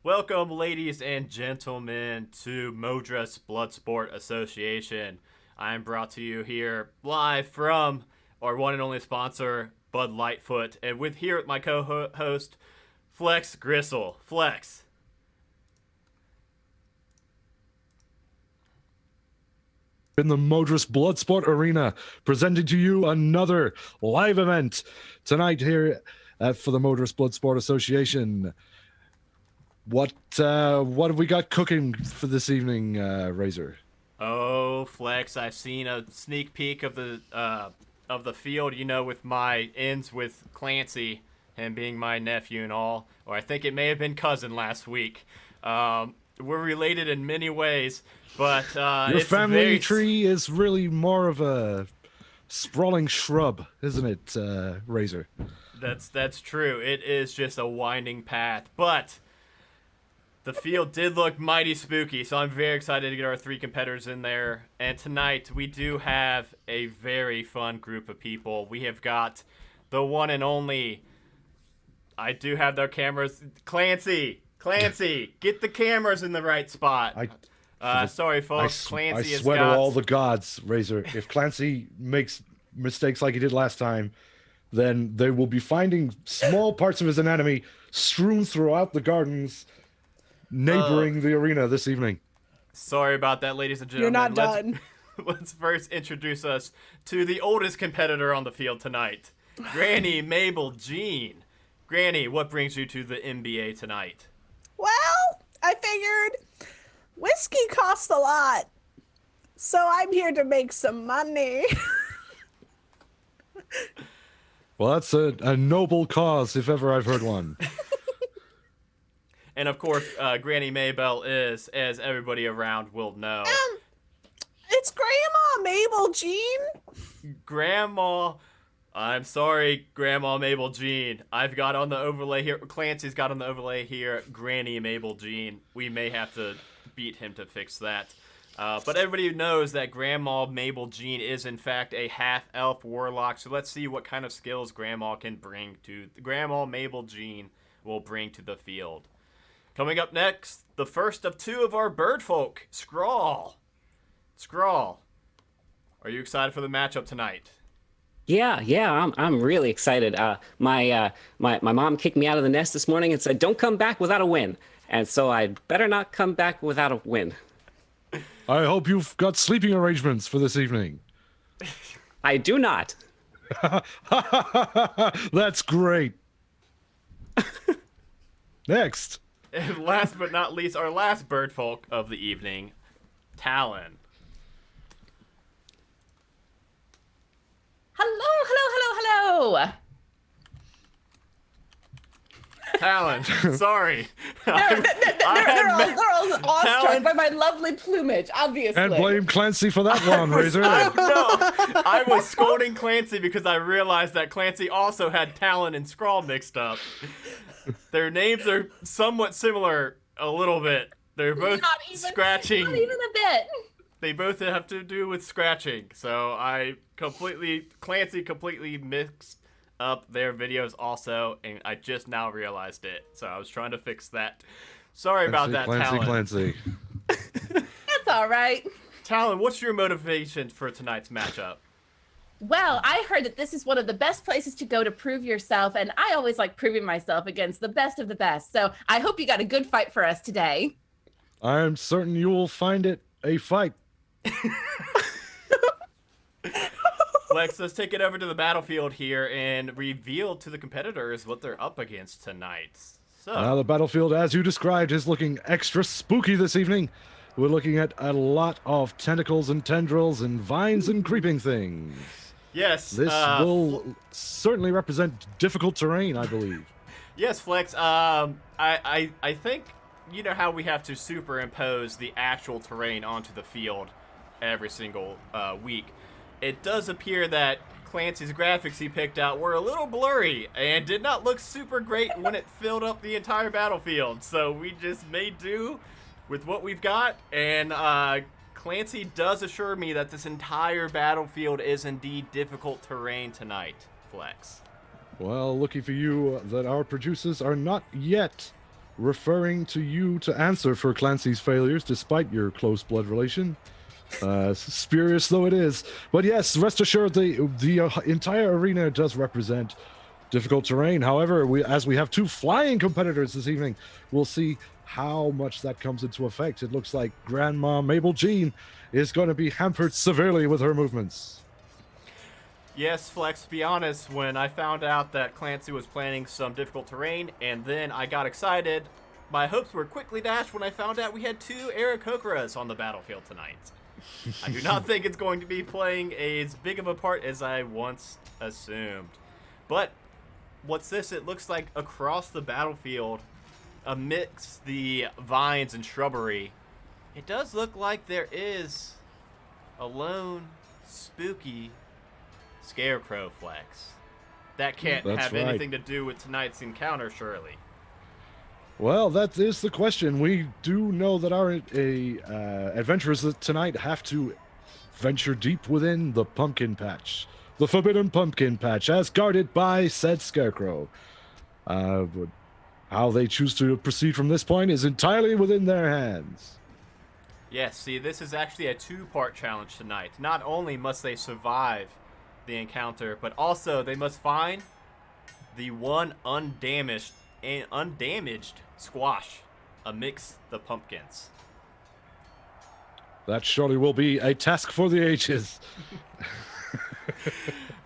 Welcome, ladies and gentlemen, to Modras Bloodsport Association. I am brought to you here live from our one and only sponsor, Bud Lightfoot, and with my co-host, Flex Gristle. Flex. In the Modras Bloodsport Arena, presenting to you another live event tonight here for the Modras Bloodsport Association. What have we got cooking for this evening, Razor? Oh, Flex! I've seen a sneak peek of the field. You know, with my ends with Clancy, him being my nephew and all, or I think it may have been cousin last week. We're related in many ways, but your family tree is really more of a sprawling shrub, isn't it, Razor? That's true. It is just a winding path, but the field did look mighty spooky, so I'm very excited to get our three competitors in there. And tonight, we do have a very fun group of people. We have got the one and only, I do have their cameras, Clancy, get the cameras in the right spot. Sorry, folks, Clancy I swear to all the gods, Razor, if Clancy makes mistakes like he did last time, then they will be finding small parts of his anatomy strewn throughout the gardens neighboring the arena this evening. Sorry about that, ladies and gentlemen. You're not done. Let's first introduce us to the oldest competitor on the field tonight, Granny Mabel Jean. Granny, what brings you to the MBA tonight? Well, I figured whiskey costs a lot, so I'm here to make some money. Well, that's a noble cause, if ever I've heard one. And of course, Granny Mabel is, as everybody around will know, it's Grandma Mabel Jean. I'm sorry, Grandma Mabel Jean. I've got on the overlay here. Clancy's got on the overlay here, Granny Mabel Jean. We may have to beat him to fix that. But everybody knows that Grandma Mabel Jean is, in fact, a half-elf warlock. So let's see what kind of skills Grandma Mabel Jean will bring to the field. Coming up next, the first of two of our bird folk, Scrawl. Scrawl, are you excited for the matchup tonight? Yeah, I'm really excited. My mom kicked me out of the nest this morning and said, "Don't come back without a win." And so I better not come back without a win. I hope you've got sleeping arrangements for this evening. I do not. That's great. Next. And last but not least, our last bird folk of the evening, Talon. Hello. Talon, sorry. They're all awestruck by my lovely plumage, obviously. And blame Clancy for that one, Razor. No, I was scolding Clancy because I realized that Clancy also had Talon and Scrawl mixed up. Their names are somewhat similar a little bit. They're both scratching. Not even a bit. They both have to do with scratching. So Clancy completely mixed up their videos also, and I just now realized it. So I was trying to fix that. Sorry about that, Talon. Clancy. That's all right. Talon, what's your motivation for tonight's matchup? Well, I heard that this is one of the best places to go to prove yourself, and I always like proving myself against the best of the best. So I hope you got a good fight for us today. I'm certain you will find it a fight. Lex, let's take it over to the battlefield here and reveal to the competitors what they're up against tonight. So, the battlefield, as you described, is looking extra spooky this evening. We're looking at a lot of tentacles and tendrils and vines and creeping things. Yes. This will certainly represent difficult terrain, I believe. Yes, Flex. I think you know how we have to superimpose the actual terrain onto the field every single week. It does appear that Clancy's graphics he picked out were a little blurry and did not look super great when it filled up the entire battlefield. So we just made do with what we've got, and Clancy does assure me that this entire battlefield is indeed difficult terrain tonight, Flex. Well, lucky for you that our producers are not yet referring to you to answer for Clancy's failures, despite your close blood relation. Spurious though it is. But yes, rest assured, the entire arena does represent difficult terrain. However, as we have two flying competitors this evening, we'll see how much that comes into effect. It looks like Grandma Mabel Jean is going to be hampered severely with her movements. Yes, Flex, to be honest, when I found out that Clancy was planning some difficult terrain, and then I got excited, my hopes were quickly dashed when I found out we had two Aarakocras on the battlefield tonight. I do not think it's going to be playing as big of a part as I once assumed. But what's this? It looks like across the battlefield, amidst the vines and shrubbery, it does look like there is a lone, spooky scarecrow, Flex. That can't That's have right. anything to do with tonight's encounter, surely. Well, that is the question. We do know that our adventurers tonight have to venture deep within the pumpkin patch, the forbidden pumpkin patch, as guarded by said scarecrow. But how they choose to proceed from this point is entirely within their hands. Yes, see, this is actually a two-part challenge tonight. Not only must they survive the encounter, but also they must find the one undamaged squash amidst the pumpkins. That surely will be a task for the ages.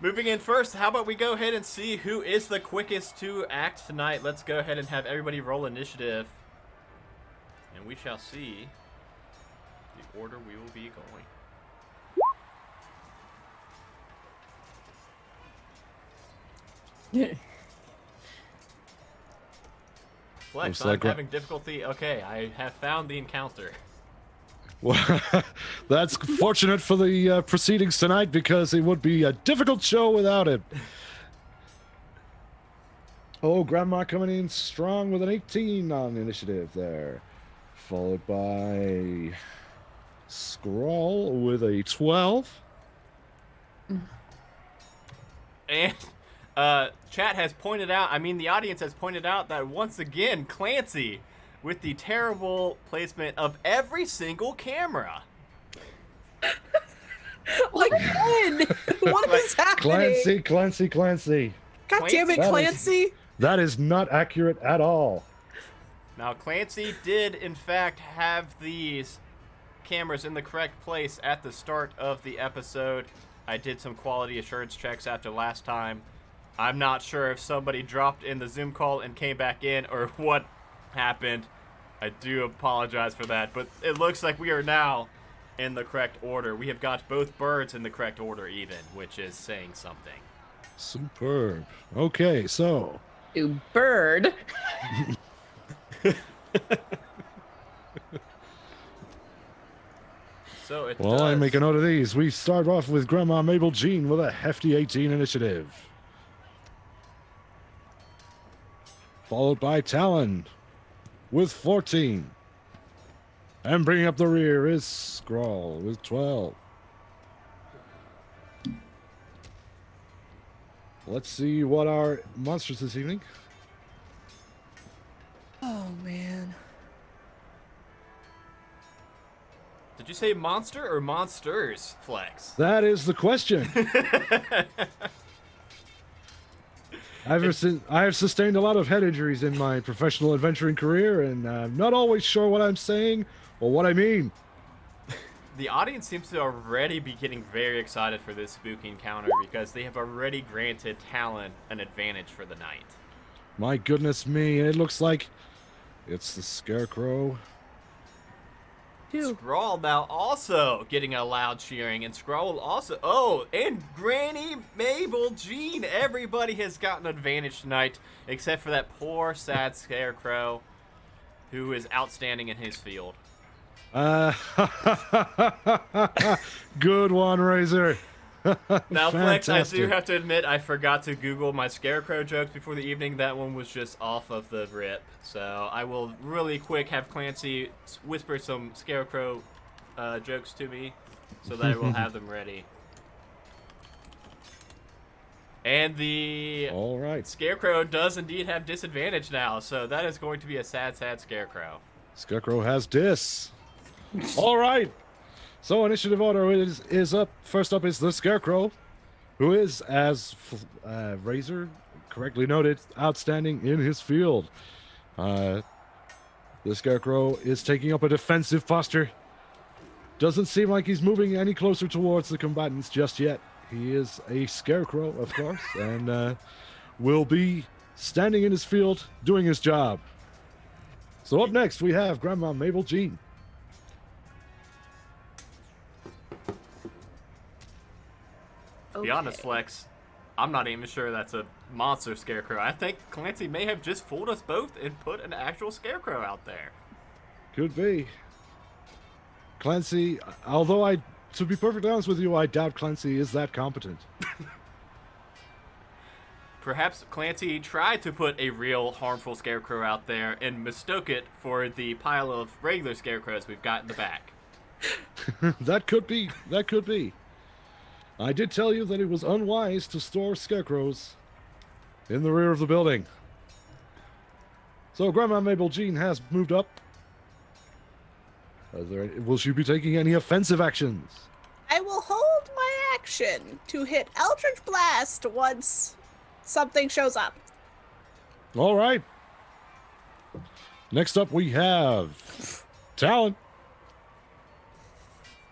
Moving in first, how about we go ahead and see who is the quickest to act tonight. Let's go ahead and have everybody roll initiative, and we shall see the order we will be going. Flex, Looks I'm like having difficulty. Okay, I have found the encounter. Well, that's fortunate for the proceedings tonight, because it would be a difficult show without it. Oh, Grandma coming in strong with an 18 on initiative there. Followed by Scrawl with a 12. And chat has pointed out, the audience has pointed out that once again, Clancy with the terrible placement of every single camera. Again! What is happening? Clancy. God damn it, Clancy! That is not accurate at all. Now, Clancy did, in fact, have these cameras in the correct place at the start of the episode. I did some quality assurance checks after last time. I'm not sure if somebody dropped in the Zoom call and came back in, or what happened. I do apologize for that, but it looks like we are now in the correct order. We have got both birds in the correct order even, which is saying something. Superb. Okay, so... You bird. So it Well, does. I make a note of these. We start off with Grandma Mabel Jean with a hefty 18 initiative. Followed by Talon with 14. And bringing up the rear is Scrawl with 12. Let's see what our monsters this evening. Oh, man. Did you say monster or monsters, Flex? That is the question. I have sustained a lot of head injuries in my professional adventuring career, and I'm not always sure what I'm saying or what I mean. The audience seems to already be getting very excited for this spooky encounter because they have already granted Talon an advantage for the night. My goodness me, it looks like it's the Scarecrow. Scrawl now also getting a loud cheering, and Scrawl will also... Oh, and Granny Mabel Jean. Everybody has gotten an advantage tonight, except for that poor, sad Scarecrow, who is outstanding in his field. Good one, Razor. Now, Flex, I do Fantastic. have to admit, I forgot to Google my Scarecrow jokes before the evening. That one was just off of the rip. So I will really quick have Clancy whisper some Scarecrow jokes to me so that I will have them ready. And the All right. Scarecrow does indeed have disadvantage now, so that is going to be a sad, sad Scarecrow. Scarecrow has dis. All right. So initiative order is up. First up is the Scarecrow, who is, as Razor correctly noted, outstanding in his field. The Scarecrow is taking up a defensive posture. Doesn't seem like he's moving any closer towards the combatants just yet. He is a Scarecrow, of course, and will be standing in his field doing his job. So up next, we have Grandma Mabel Jean. To be honest, Flex, I'm not even sure that's a monster Scarecrow. I think Clancy may have just fooled us both and put an actual Scarecrow out there. Could be. Clancy, although to be perfectly honest with you, I doubt Clancy is that competent. Perhaps Clancy tried to put a real harmful Scarecrow out there and mistook it for the pile of regular Scarecrows we've got in the back. That could be. That could be. I did tell you that it was unwise to store Scarecrows in the rear of the building. So Grandma Mabel Jean has moved up. Will she be taking any offensive actions? I will hold my action to hit Eldritch Blast once something shows up. All right. Next up, we have Talon.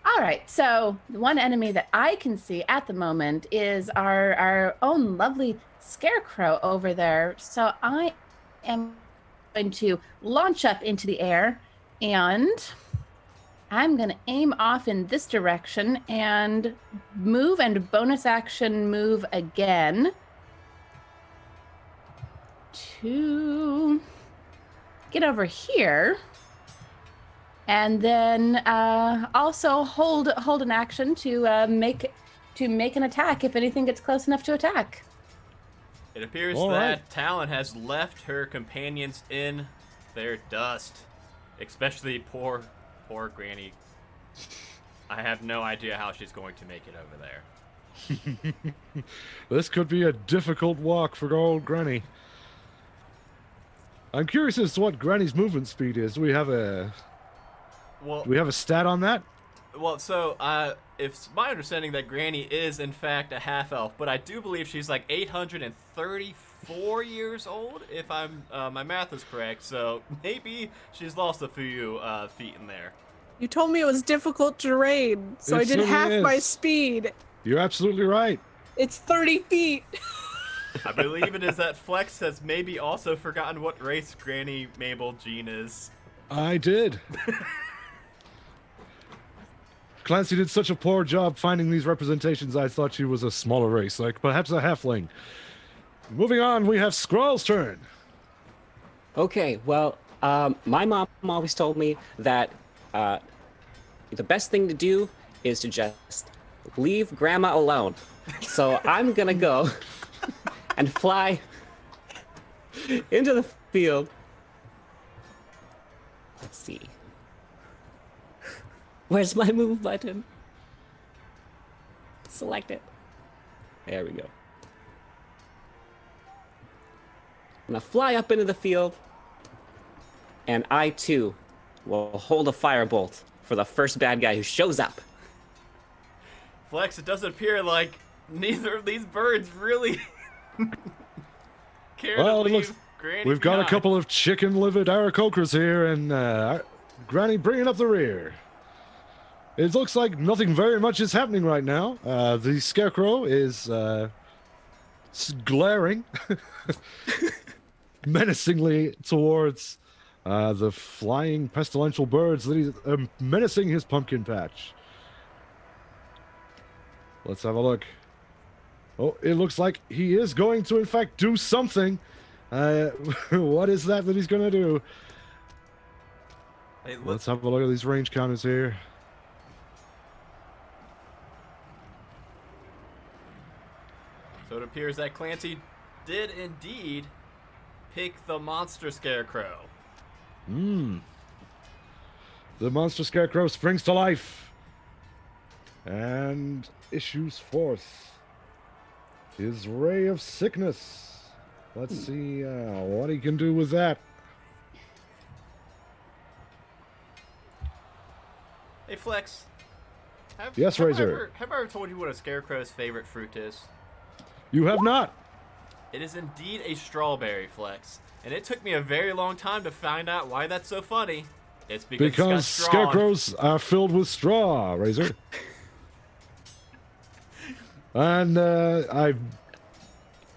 All right, so the one enemy that I can see at the moment is our own lovely Scarecrow over there. So I am going to launch up into the air, and I'm going to aim off in this direction and move and bonus action move again to get over here. And then also hold an action to make an attack if anything gets close enough to attack. It appears All that right. Talon has left her companions in their dust, especially poor Granny. I have no idea how she's going to make it over there. This could be a difficult walk for old Granny. I'm curious as to what Granny's movement speed is. Do we have a stat on that? Well, so it's my understanding that Granny is in fact a half elf, but I do believe she's like 834 years old, if my math is correct. So maybe she's lost a few feet in there. You told me it was difficult terrain, so It I did certainly half my is. speed. You're absolutely right. It's 30 feet. I believe it is that Flex has maybe also forgotten what race Granny Mabel Jean is. I did. Clancy did such a poor job finding these representations, I thought she was a smaller race, like perhaps a halfling. Moving on, we have Skrull's turn. Okay, well, my mom always told me that the best thing to do is to just leave Grandma alone. So I'm gonna go and fly into the field. Let's see. Where's my move button? Select it. There we go. I'm gonna fly up into the field, and I too will hold a firebolt for the first bad guy who shows up. Flex, it doesn't appear like neither of these birds really care Well, to it leave looks Granny we've got a behind. couple of chicken-livered Aarakocras here, and Granny bringing up the rear. It looks like nothing very much is happening right now. The Scarecrow is glaring menacingly towards the flying pestilential birds that he's menacing his pumpkin patch. Let's have a look. Oh, it looks like he is going to, in fact, do something. What is that he's going to do? Hey, look, Let's have a look at these range counters here. appears that Clancy did indeed pick the monster scarecrow. The monster scarecrow springs to life and issues forth his ray of sickness. Let's see what he can do with that. Hey, Flex. Yes, Razor. Have I ever told you what a scarecrow's favorite fruit is? You have not. It is indeed a strawberry, Flex. And it took me a very long time to find out why that's so funny. It's because it's got straw. Scarecrows are filled with straw, Razor. And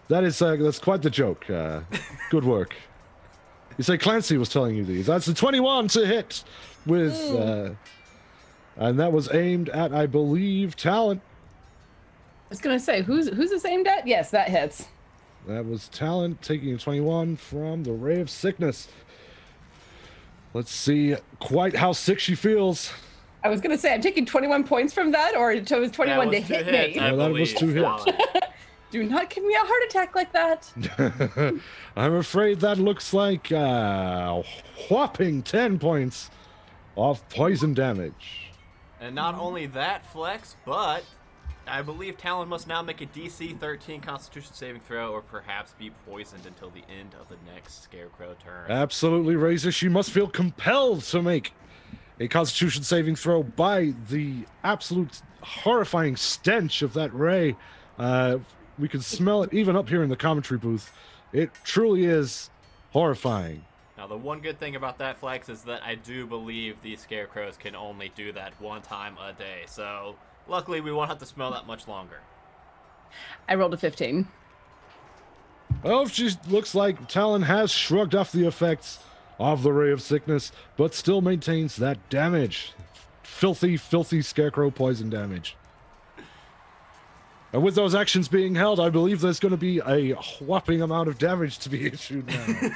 that's quite the joke. Good work. You say Clancy was telling you these. That's the 21 to hit with, and that was aimed at, I believe, Talon. I was gonna say, who's this aimed at? Yes, that hits. That was Talon taking a 21 from the Ray of Sickness. Let's see quite how sick she feels. I was gonna say, I'm taking 21 points from that, or it was 21 to hit me. No, that was 2 hits. Do not give me a heart attack like that. I'm afraid that looks like a whopping 10 points of poison damage. And not only that, Flex, but I believe Talon must now make a DC 13 Constitution saving throw, or perhaps be poisoned until the end of the next Scarecrow turn. Absolutely, Razor. She must feel compelled to make a Constitution saving throw by the absolute horrifying stench of that ray. We can smell it even up here in the commentary booth. It truly is horrifying. Now, the one good thing about that, Flex, is that I do believe these Scarecrows can only do that one time a day. So, luckily, we won't have to smell that much longer. I rolled a 15. Well, she looks like Talon has shrugged off the effects of the Ray of Sickness, but still maintains that damage. Filthy, filthy Scarecrow poison damage. And with those actions being held, I believe there's going to be a whopping amount of damage to be issued now.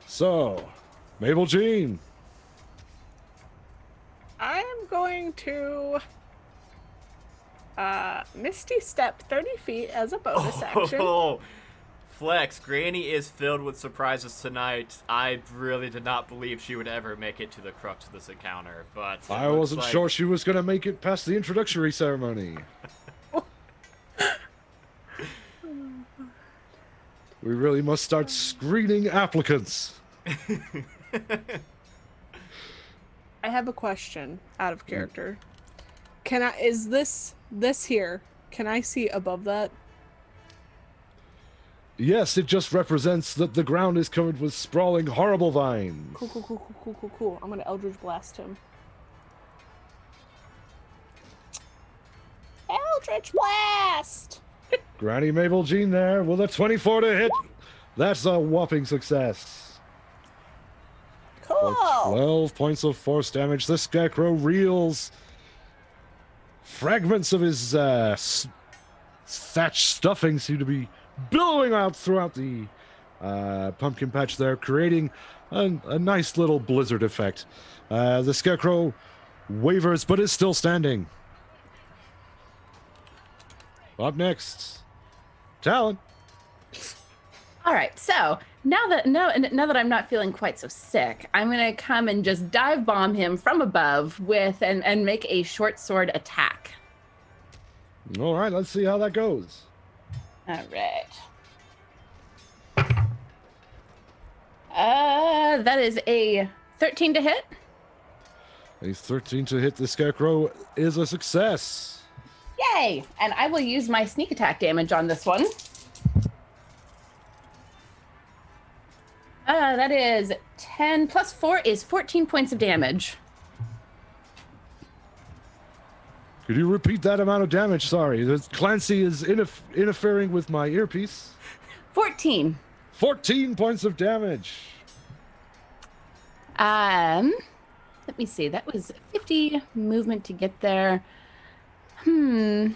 So, Mabel Jean. I am going to Misty Step 30 feet as a bonus action. Oh, Flex, Granny is filled with surprises tonight. I really did not believe she would ever make it to the crux of this encounter, but I wasn't sure she was going to make it past the introductory ceremony. We really must start screening applicants. I have a question out of character. Is this here? Can I see above that? Yes, it just represents that the ground is covered with sprawling, horrible vines. Cool. I'm gonna Eldritch Blast him. Eldritch Blast! Granny Mabel Jean there with a 24 to hit. That's a whopping success. Cool. For 12 points of force damage. The Scarecrow reels. Fragments of his thatch stuffing seem to be billowing out throughout the pumpkin patch there, creating a nice little blizzard effect. The Scarecrow wavers, but is still standing. Up next, Talon. All right, so now that I'm not feeling quite so sick, I'm gonna come and just dive bomb him from above with and make a short sword attack. All right, let's see how that goes. All right. That is a 13 to hit. A 13 to hit the Scarecrow is a success. Yay! And I will use my sneak attack damage on this one. That is 10 plus 4 is 14 points of damage. Could you repeat that amount of damage? Sorry, Clancy is interfering with my earpiece. 14. 14 points of damage. Let me see. That was 50 movement to get there. I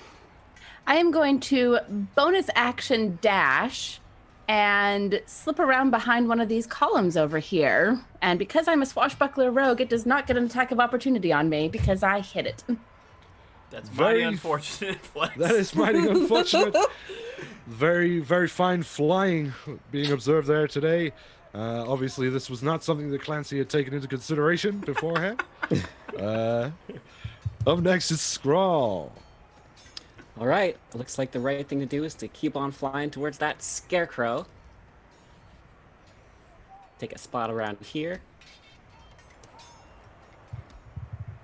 am going to bonus action dash and slip around behind one of these columns over here. And because I'm a swashbuckler rogue, it does not get an attack of opportunity on me because I hit it. That's mighty Very- unfortunate, Flex. That is mighty unfortunate. Very, very fine flying being observed there today. Obviously, this was not something that Clancy had taken into consideration beforehand. Up next is Scrawl. All right. Looks like the right thing to do is to keep on flying towards that scarecrow. Take a spot around here.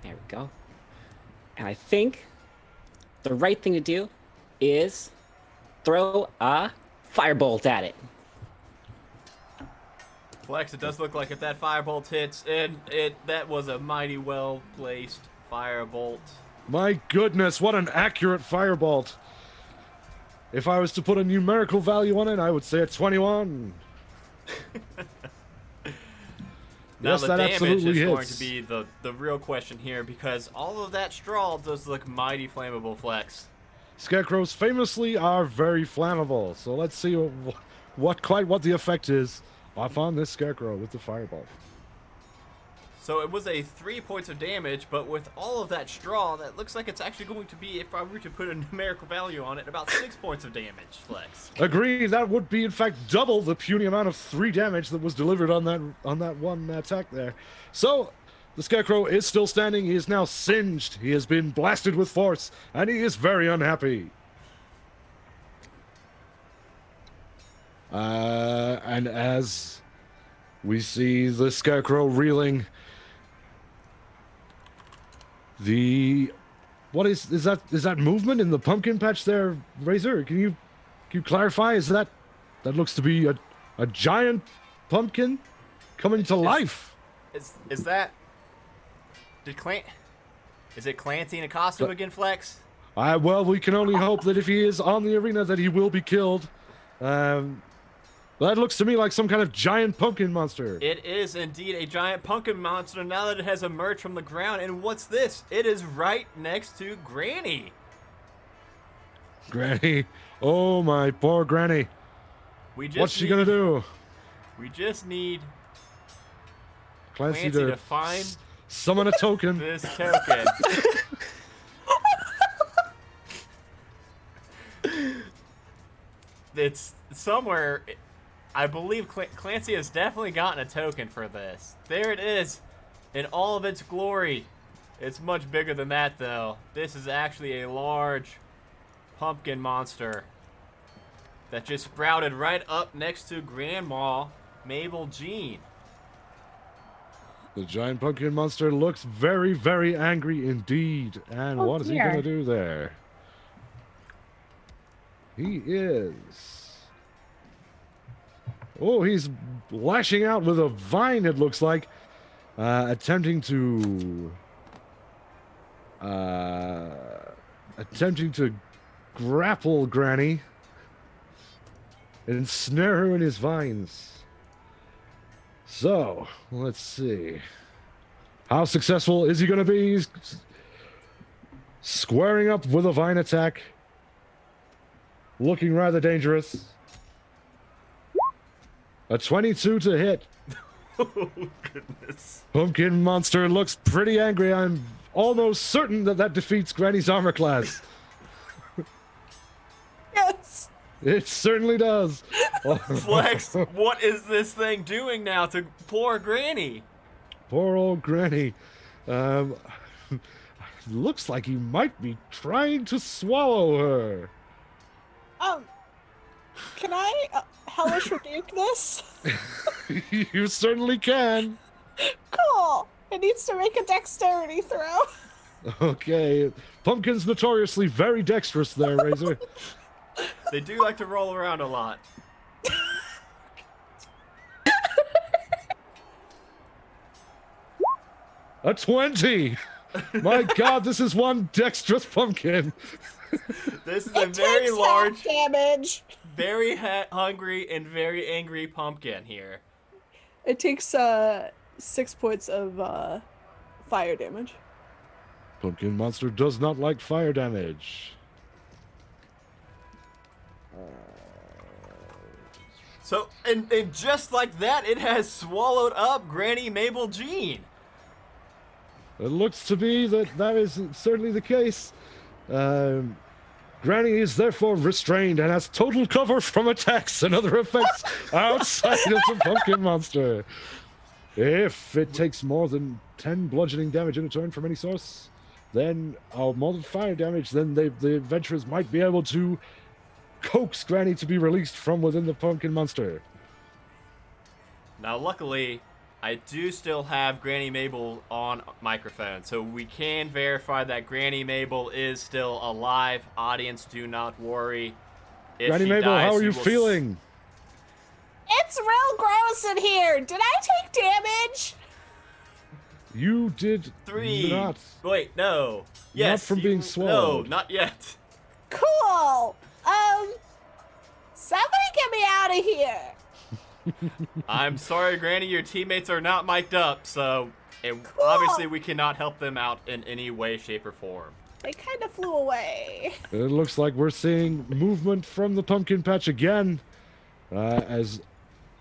There we go. And I think the right thing to do is throw a firebolt at it. Flex, it does look like if that firebolt hits, and that was a mighty well placed firebolt. My goodness, what an accurate firebolt. If I was to put a numerical value on it, I would say a 21. Now Yes, the that damage absolutely is going hits. to be the real question here, because all of that straw does look mighty flammable, Flex. Scarecrows famously are very flammable, so let's see what the effect is off on this scarecrow with the fireball. So it was a 3 points of damage, but with all of that straw, that looks like it's actually going to be, if I were to put a numerical value on it, about 6 points of damage, Flex. Agree, that would be in fact double the puny amount of 3 damage that was delivered on that one attack there. So the scarecrow is still standing. He is now singed. He has been blasted with force, and he is very unhappy. And as we see the scarecrow reeling, what is that movement in the pumpkin patch there, Razor? Can you clarify? Is that looks to be a giant pumpkin coming to life? Is that... Is it Clancy in a costume again, Flex? Well, we can only hope that if he is on the arena that he will be killed. That looks to me like some kind of giant pumpkin monster. It is indeed a giant pumpkin monster now that it has emerged from the ground. And what's this? It is right next to Granny. Granny. Oh, my poor Granny. What's she gonna do? We just need Clancy Clancy to to find summon a token. this token. It's somewhere. I believe Clancy has definitely gotten a token for this. There it is, in all of its glory. It's much bigger than that, though. This is actually a large pumpkin monster that just sprouted right up next to Grandma Mabel Jean. The giant pumpkin monster looks very, very angry indeed. And Oh, what is he dear. gonna do there? He is... Oh, he's lashing out with a vine, it looks like. Attempting to grapple Granny and snare her in his vines. So, let's see. How successful is he going to be? He's squaring up with a vine attack. Looking rather dangerous. A 22 to hit. Oh, goodness. Pumpkin monster looks pretty angry. I'm almost certain that defeats Granny's armor class. Yes. It certainly does. Flex, what is this thing doing now to poor Granny? Poor old Granny. Looks like he might be trying to swallow her. Can I hellish rebuke this? You certainly can. Cool. It needs to make a dexterity throw. Okay. Pumpkin's notoriously very dexterous there, Razor. They do like to roll around a lot. A 20. My God, this is one dexterous pumpkin. This is a It very takes large, half damage. very hungry, and very angry pumpkin here. It takes 6 points of fire damage. Pumpkin monster does not like fire damage. So, and just like that, it has swallowed up Granny Mabel Jean. It looks to be that is certainly the case. Granny is therefore restrained and has total cover from attacks and other effects outside of the pumpkin monster. If it takes more than 10 bludgeoning damage in a turn from any source, then more than fire damage, then the adventurers might be able to coax Granny to be released from within the pumpkin monster. Now, luckily, I do still have Granny Mabel on microphone, so we can verify that Granny Mabel is still alive. Audience, do not worry. If Granny she Mabel, dies, how are you will feeling? It's real gross in here. Did I take damage? You did Three. not. Wait, no. Yes. from being swallowed. No, not yet. Cool. Somebody get me out of here. I'm sorry, Granny, your teammates are not mic'd up, so and Cool. obviously we cannot help them out in any way, shape, or form. They kind of flew away. It looks like we're seeing movement from the pumpkin patch again. As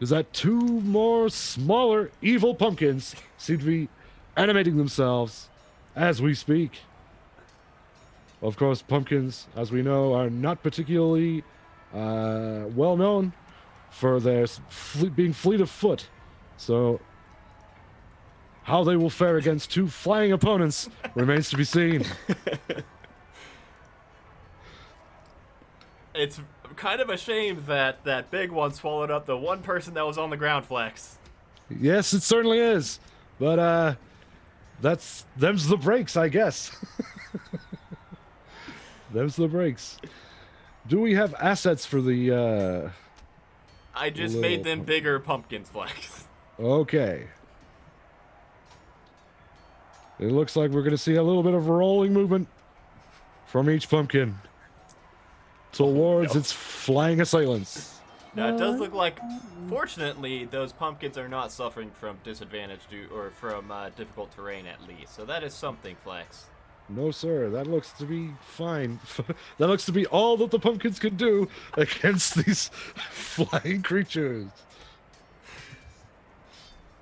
that two more smaller evil pumpkins seem to be animating themselves as we speak. Of course, pumpkins, as we know, are not particularly well known for their being fleet of foot. So how they will fare against two flying opponents remains to be seen. It's kind of a shame that that big one swallowed up the one person that was on the ground, Flex. Yes, it certainly is. But them's the breaks, I guess. Them's the breaks. Do we have assets for the I just made them bigger pumpkins, Flex. Okay. It looks like we're going to see a little bit of rolling movement from each pumpkin towards its flying assailants. Now, it does look like, fortunately, those pumpkins are not suffering from disadvantage or from difficult terrain, at least. So that is something, Flex. No, sir. That looks to be fine. That looks to be all that the pumpkins can do against these flying creatures.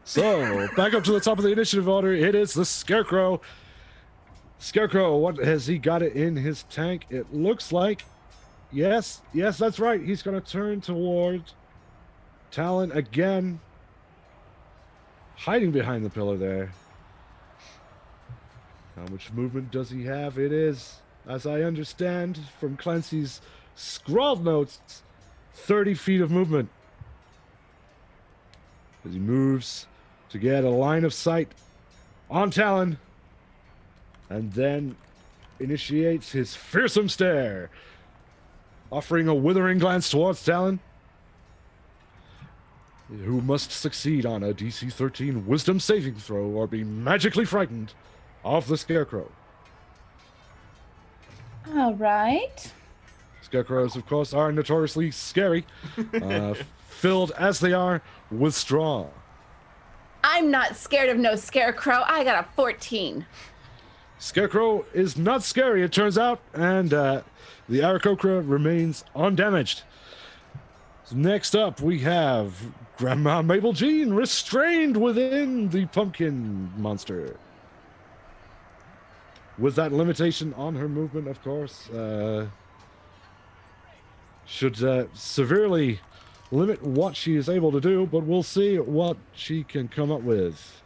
So, back up to the top of the initiative order. It is the Scarecrow. Scarecrow, what has he got it in his tank? It looks like, yes, that's right. He's going to turn toward Talon again, hiding behind the pillar there. How much movement does he have? It is, as I understand from Clancy's scrawled notes, 30 feet of movement. As he moves to get a line of sight on Talon, and then initiates his fearsome stare, offering a withering glance towards Talon, who must succeed on a DC 13 Wisdom saving throw or be magically frightened of the Scarecrow. All right. Scarecrows, of course, are notoriously scary, filled as they are with straw. I'm not scared of no scarecrow. I got a 14. Scarecrow is not scary, it turns out, and the Aarakocra remains undamaged. So next up, we have Grandma Mabel Jean restrained within the pumpkin monster. With that limitation on her movement, of course, should severely limit what she is able to do, but we'll see what she can come up with.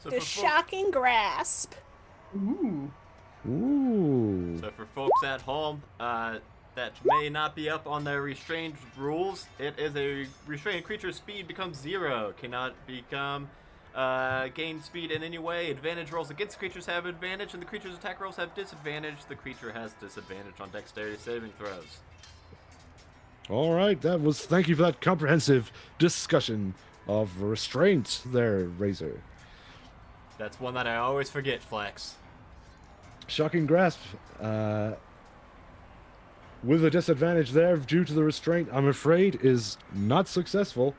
So The shocking grasp. Ooh. So for folks at home that may not be up on the restrained rules, it is a restrained creature's speed becomes 0, cannot become gain speed in any way. Advantage rolls against creatures have advantage, and the creature's attack rolls have disadvantage. The creature has disadvantage on dexterity saving throws. All right, thank you for that comprehensive discussion of restraint there, Razor. That's one that I always forget, Flex. Shocking grasp, with a disadvantage there due to the restraint, I'm afraid is not successful.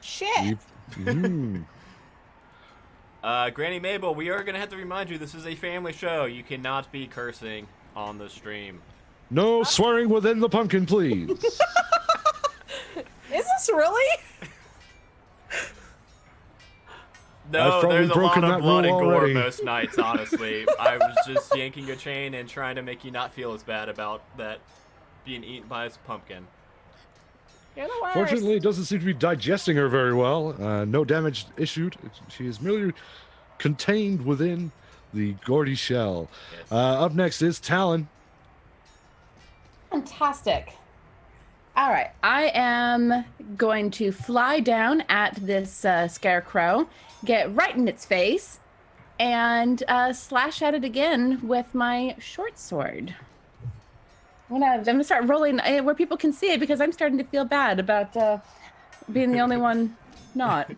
Shit. Granny Mabel, we are going to have to remind you this is a family show. You cannot be cursing on the stream. No swearing within the pumpkin, please. Is this really? No, probably there's a lot broken of that blood rule and gore already. most nights, honestly. I was just yanking a chain and trying to make you not feel as bad about that being eaten by a pumpkin. You're the worst. Fortunately, it doesn't seem to be digesting her very well. No damage issued. She is merely contained within the Gordy shell. Yes. Up next is Talon. Fantastic. All right, I am going to fly down at this scarecrow, get right in its face, and slash at it again with my short sword. I'm gonna start rolling where people can see it because I'm starting to feel bad about being the only one not.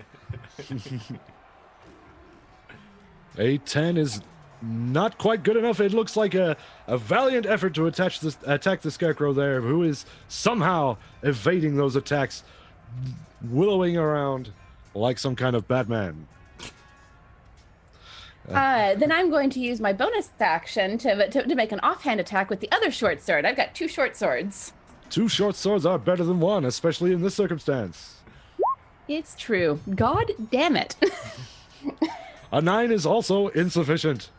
A 10 is not quite good enough. It looks like a valiant effort to attack the Scarecrow there, who is somehow evading those attacks, willowing around like some kind of Batman. Then I'm going to use my bonus action to make an offhand attack with the other short sword. I've got 2 short swords. 2 short swords are better than 1, especially in this circumstance. It's true. God damn it. A 9 is also insufficient.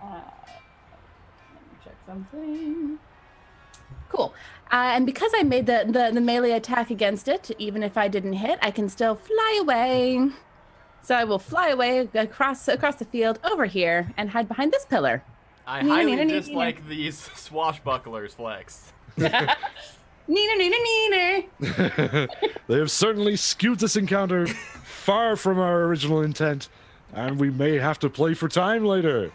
Let me check something. Cool. And because I made the melee attack against it, even if I didn't hit, I can still fly away. So I will fly away across the field over here and hide behind this pillar. I highly dislike these swashbucklers flex. Neener, neener, neener. They have certainly skewed this encounter far from our original intent, and we may have to play for time later.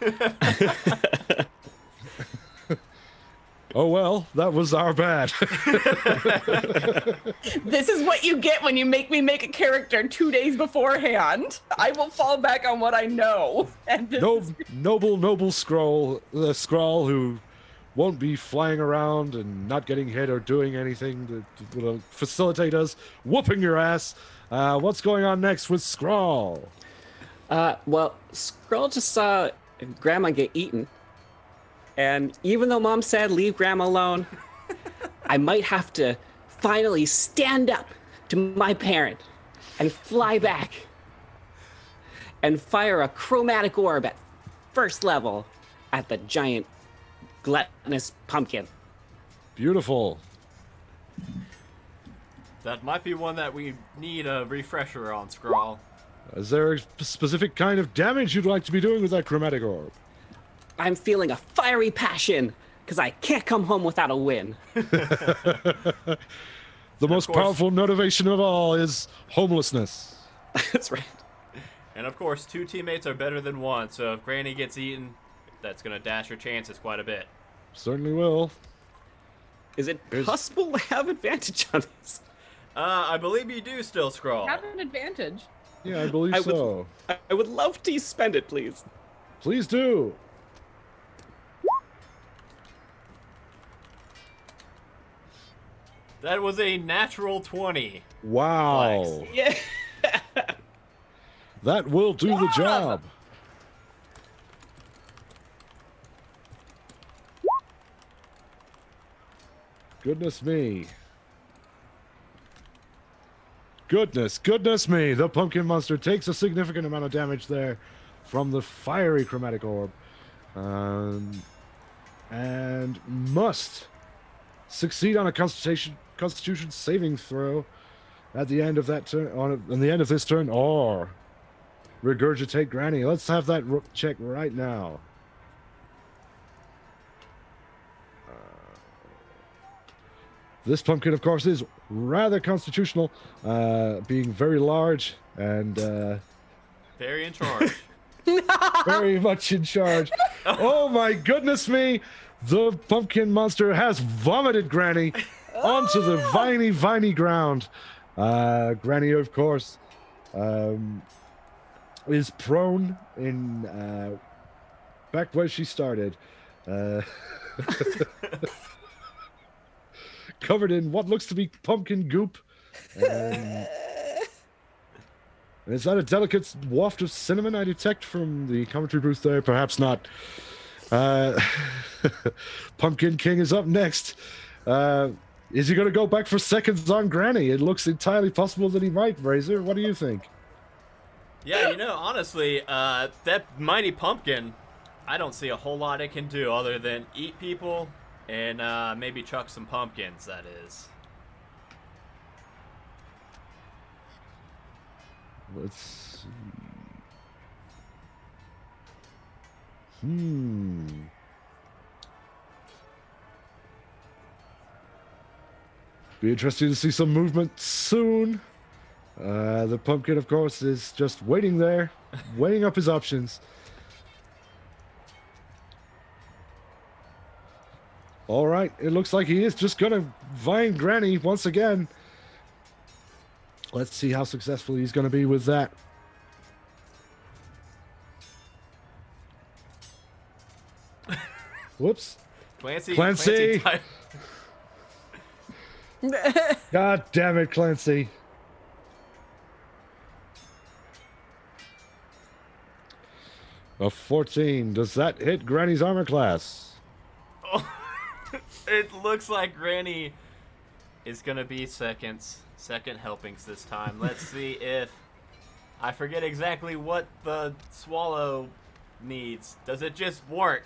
Oh well, that was our bad. This is what you get when you make me make a character 2 days beforehand. I will fall back on what I know. And this is... Noble scroll who won't be flying around and not getting hit or doing anything to facilitate us whooping your ass. What's going on next with Scrawl? Well, Scroll just saw Grandma get eaten. And even though Mom said leave Grandma alone, I might have to finally stand up to my parent and fly back and fire a chromatic orb at first level at the giant gluttonous pumpkin. Beautiful. That might be one that we need a refresher on, Scrawl. Is there a specific kind of damage you'd like to be doing with that chromatic orb? I'm feeling a fiery passion because I can't come home without a win. The most course- powerful motivation of all is homelessness. That's right. And of course, 2 teammates are better than 1, so if Granny gets eaten, that's going to dash your chances quite a bit. Certainly will. Is it possible to have advantage on this? I believe you do still, Scrawl. Have an advantage. Yeah, I believe so. I would love to spend it, please. Please do. That was a natural 20. Wow. Flex. Yeah. That will do the job. Goodness me. Goodness me. The pumpkin monster takes a significant amount of damage there from the fiery chromatic orb. And must succeed on a constitution saving throw at the end of that turn, on the end of this turn, or regurgitate Granny. Let's have that check right now. This pumpkin, of course, is rather constitutional, being very large and Very in charge. very much in charge. Oh my goodness me! The pumpkin monster has vomited Granny onto the viney ground. Granny, of course, is prone in back where she started. Covered in what looks to be pumpkin goop. And is that a delicate waft of cinnamon I detect from the commentary booth there? Perhaps not. Pumpkin King is up next. Is he going to go back for seconds on Granny? It looks entirely possible that he might, Razor. What do you think? Yeah, honestly, that mighty pumpkin, I don't see a whole lot it can do other than eat people and maybe chuck some pumpkins, that is. Let's see. Be interesting to see some movement soon. The pumpkin, of course, is just waiting there, weighing up his options. All right, it looks like he is just going to vine Granny once again. Let's see how successful he's going to be with that. Whoops. Clancy. God damn it, Clancy. A 14. Does that hit Granny's armor class? Oh, it looks like Granny is going to be second helpings this time. Let's see if... I forget exactly what the swallow needs. Does it just work?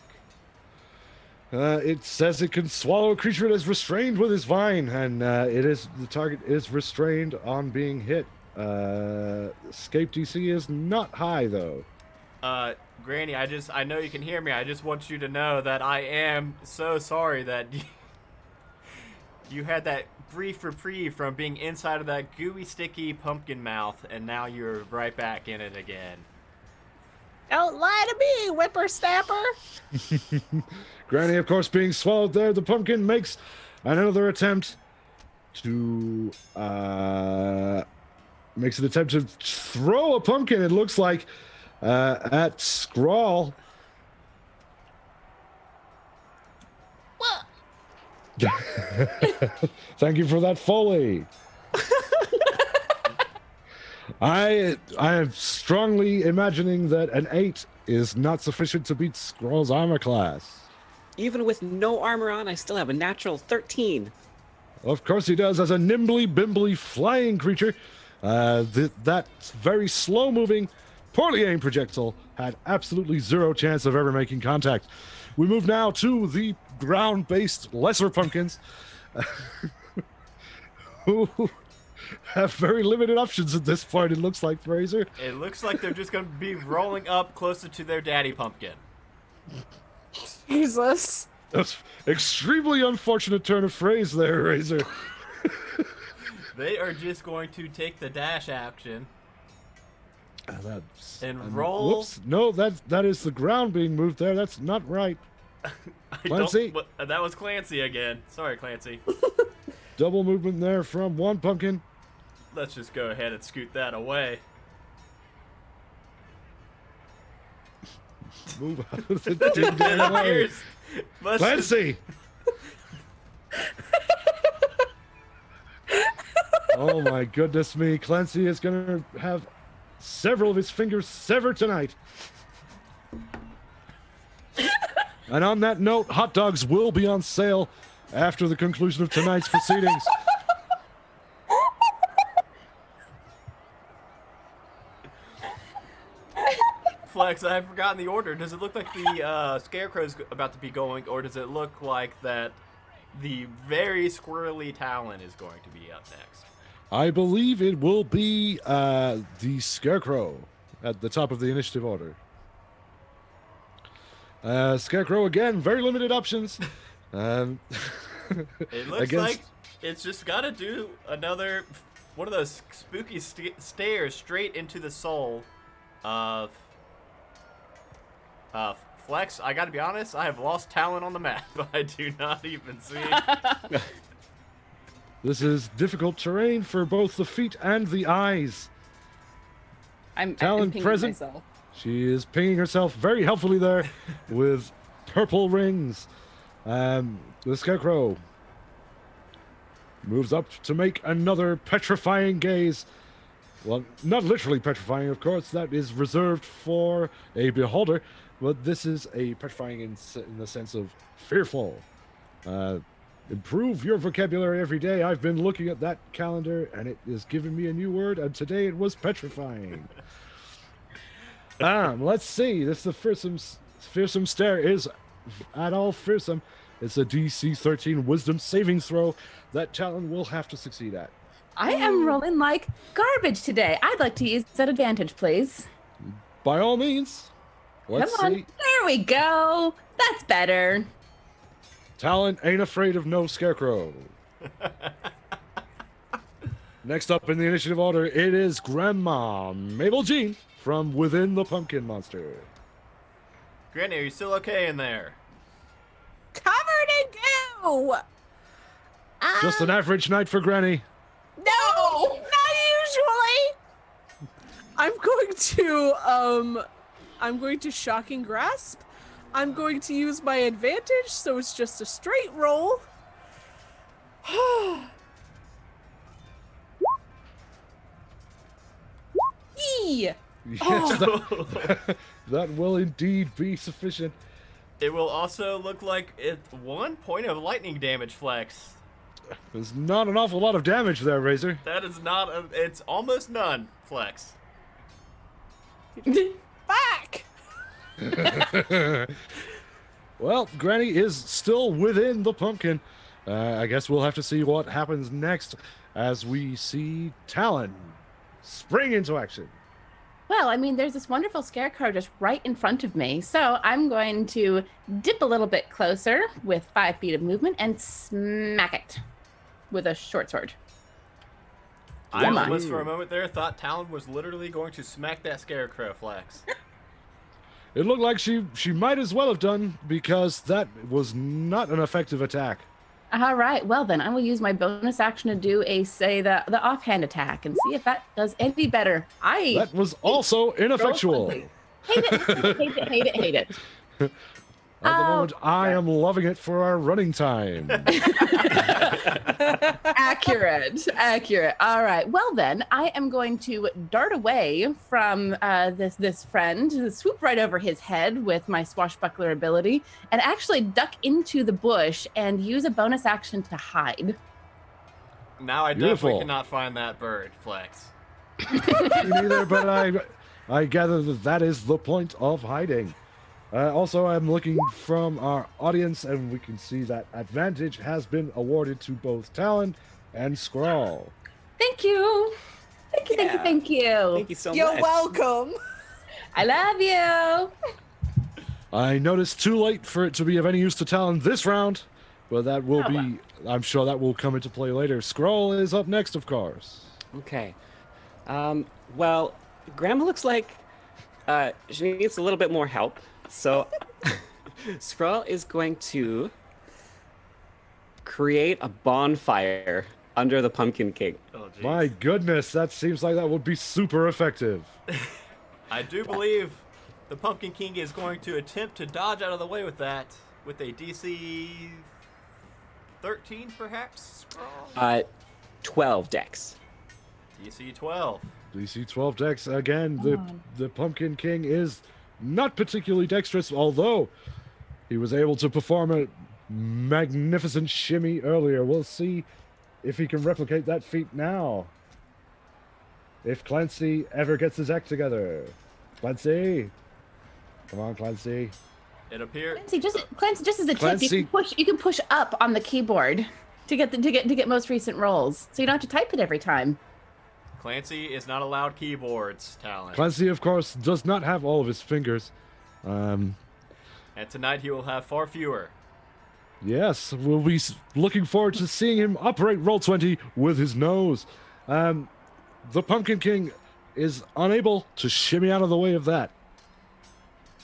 It says it can swallow a creature that is restrained with his vine, and the target is restrained on being hit. Escape DC is not high though. Granny, I know you can hear me. I just want you to know that I am so sorry that you had that brief reprieve from being inside of that gooey, sticky pumpkin mouth, and now you're right back in it again. Don't lie to me, whippersnapper. Granny, of course, being swallowed there. The pumpkin makes another attempt to throw a pumpkin. It looks like at Scrawl. What? Thank you for that, Foley. I am strongly imagining that an 8 is not sufficient to beat Scrawl's armor class. Even with no armor on, I still have a natural 13. Of course he does, as a nimbly, bimbly flying creature. That very slow-moving, poorly aimed projectile had absolutely zero chance of ever making contact. We move now to the ground-based lesser pumpkins, who have very limited options at this point, it looks like, Fraser. It looks like they're just going to be rolling up closer to their daddy pumpkin. Jesus. That's extremely unfortunate turn of phrase there, Razor. They are just going to take the dash action and roll. Whoops! No, that is the ground being moved there. That's not right. Clancy. That was Clancy again. Sorry, Clancy. Double movement there from one pumpkin. Let's just go ahead and scoot that away. Move out of the ding-dang way. Clancy! Oh my goodness me. Clancy is going to have several of his fingers severed tonight. And on that note, hot dogs will be on sale after the conclusion of tonight's proceedings. Flex, I've forgotten the order. Does it look like the Scarecrow's about to be going, or does it look like that the very squirrely Talon is going to be up next? I believe it will be the Scarecrow at the top of the initiative order. Scarecrow, again, very limited options. It looks like it's just got to do another one of those spooky stares straight into the soul of Flex. I got to be honest, I have lost Talon on the map. I do not even see it. This is difficult terrain for both the feet and the eyes. I'm Talon present. Myself. She is pinging herself very helpfully there with purple rings. The Scarecrow moves up to make another petrifying gaze. Well, not literally petrifying, of course. That is reserved for a beholder. But this is a petrifying in the sense of fearful. Improve your vocabulary every day. I've been looking at that calendar, and it is giving me a new word, and today it was petrifying. Let's see. This is the fearsome stare is at all fearsome. It's a DC 13 Wisdom saving throw that Talon will have to succeed at. I am rolling like garbage today. I'd like to use that advantage, please. By all means. Let's Come on. see. There we go. That's better. Talon ain't afraid of no scarecrow. Next up in the initiative order, it is Grandma Mabel Jean from within the pumpkin monster. Granny, are you still okay in there? Covered in goo. Just an average night for Granny. No, not usually. I'm going to shocking grasp. I'm going to use my advantage, so it's just a straight roll. Yee. Yes, that will indeed be sufficient. It will also look like it's 1 point of lightning damage, Flex. There's not an awful lot of damage there, Razor. That is not it's almost none, Flex. Back. Well, Granny is still within the pumpkin. I guess we'll have to see what happens next as we see Talon spring into action. Well, I mean, there's this wonderful scarecrow just right in front of me. So I'm going to dip a little bit closer with 5 feet of movement and smack it with a short sword. I Come on. almost for a moment there thought Talon was literally going to smack that scarecrow, Flex. It looked like she might as well have done, because that was not an effective attack. All right. Well, then I will use my bonus action to do the offhand attack and see if that does any better. That was also ineffectual. Hate it. At the moment, I am loving it for our running time. Accurate. All right. Well, then I am going to dart away from this friend, swoop right over his head with my swashbuckler ability, and actually duck into the bush and use a bonus action to hide. Now I Beautiful. definitely cannot find that bird, Flex. Me neither, but I gather that is the point of hiding. Also, I'm looking from our audience, and we can see that advantage has been awarded to both Talon and Scrawl. Thank you. Thank you. Thank you so You're much. welcome. I love you. I noticed too late for it to be of any use to Talon this round, but that will be, I'm sure that will come into play later. Scrawl is up next, of course. Okay. Well, Grandma looks like she needs a little bit more help. So, Scrawl is going to create a bonfire under the Pumpkin King. Oh, geez. My goodness, that seems like that would be super effective. I do believe the Pumpkin King is going to attempt to dodge out of the way with that, with a DC 13, perhaps? 12 decks. DC 12. DC 12 decks, again, the Pumpkin King is not particularly dexterous, although he was able to perform a magnificent shimmy earlier. We'll see if he can replicate that feat now. If Clancy ever gets his act together. Clancy! Come on, Clancy. It appears. Clancy, just as a tip, Clancy. you can push up on the keyboard to get most recent rolls, so you don't have to type it every time. Clancy is not allowed keyboards, Talon. Clancy, of course, does not have all of his fingers. And tonight he will have far fewer. Yes, we'll be looking forward to seeing him operate Roll20 with his nose. The Pumpkin King is unable to shimmy out of the way of that.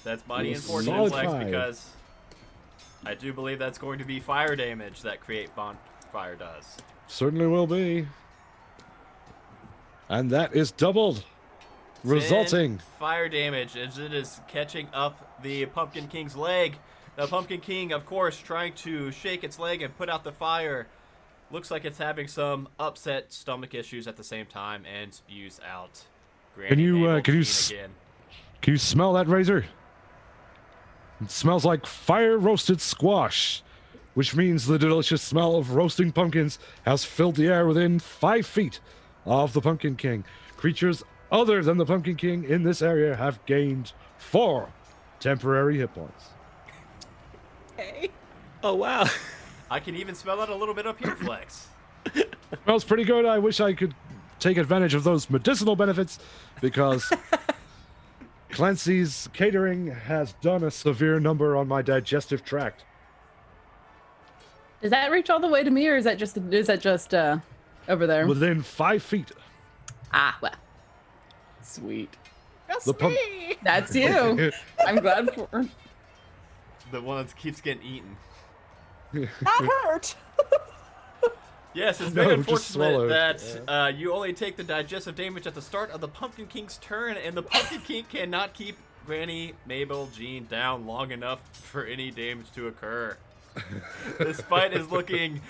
That's mighty Solid unfortunate, Flex, five. because I do believe that's going to be fire damage that Create Bonfire does. Certainly will be. And that is doubled, resulting. 10 fire damage as it is catching up the Pumpkin King's leg. The Pumpkin King, of course, trying to shake its leg and put out the fire. Looks like it's having some upset stomach issues at the same time and spews out. Can you again. Can you smell that, Razor? It smells like fire roasted squash, which means the delicious smell of roasting pumpkins has filled the air within 5 feet of the Pumpkin King. Creatures other than the Pumpkin King in this area have gained 4 temporary hit points. Okay. Oh wow. I can even smell that a little bit up here, Flex. Smells pretty good. I wish I could take advantage of those medicinal benefits because Clancy's catering has done a severe number on my digestive tract. Does that reach all the way to me, or is that just over there? Within 5 feet. Ah, well, sweet. That's The pump- me. That's you. I'm glad for. The one that keeps getting eaten. That hurt. Yes, it's No, very just swallow unfortunate it. that you only take the digestive damage at the start of the Pumpkin King's turn, and the Pumpkin King cannot keep Granny, Mabel, Jean down long enough for any damage to occur. This fight is looking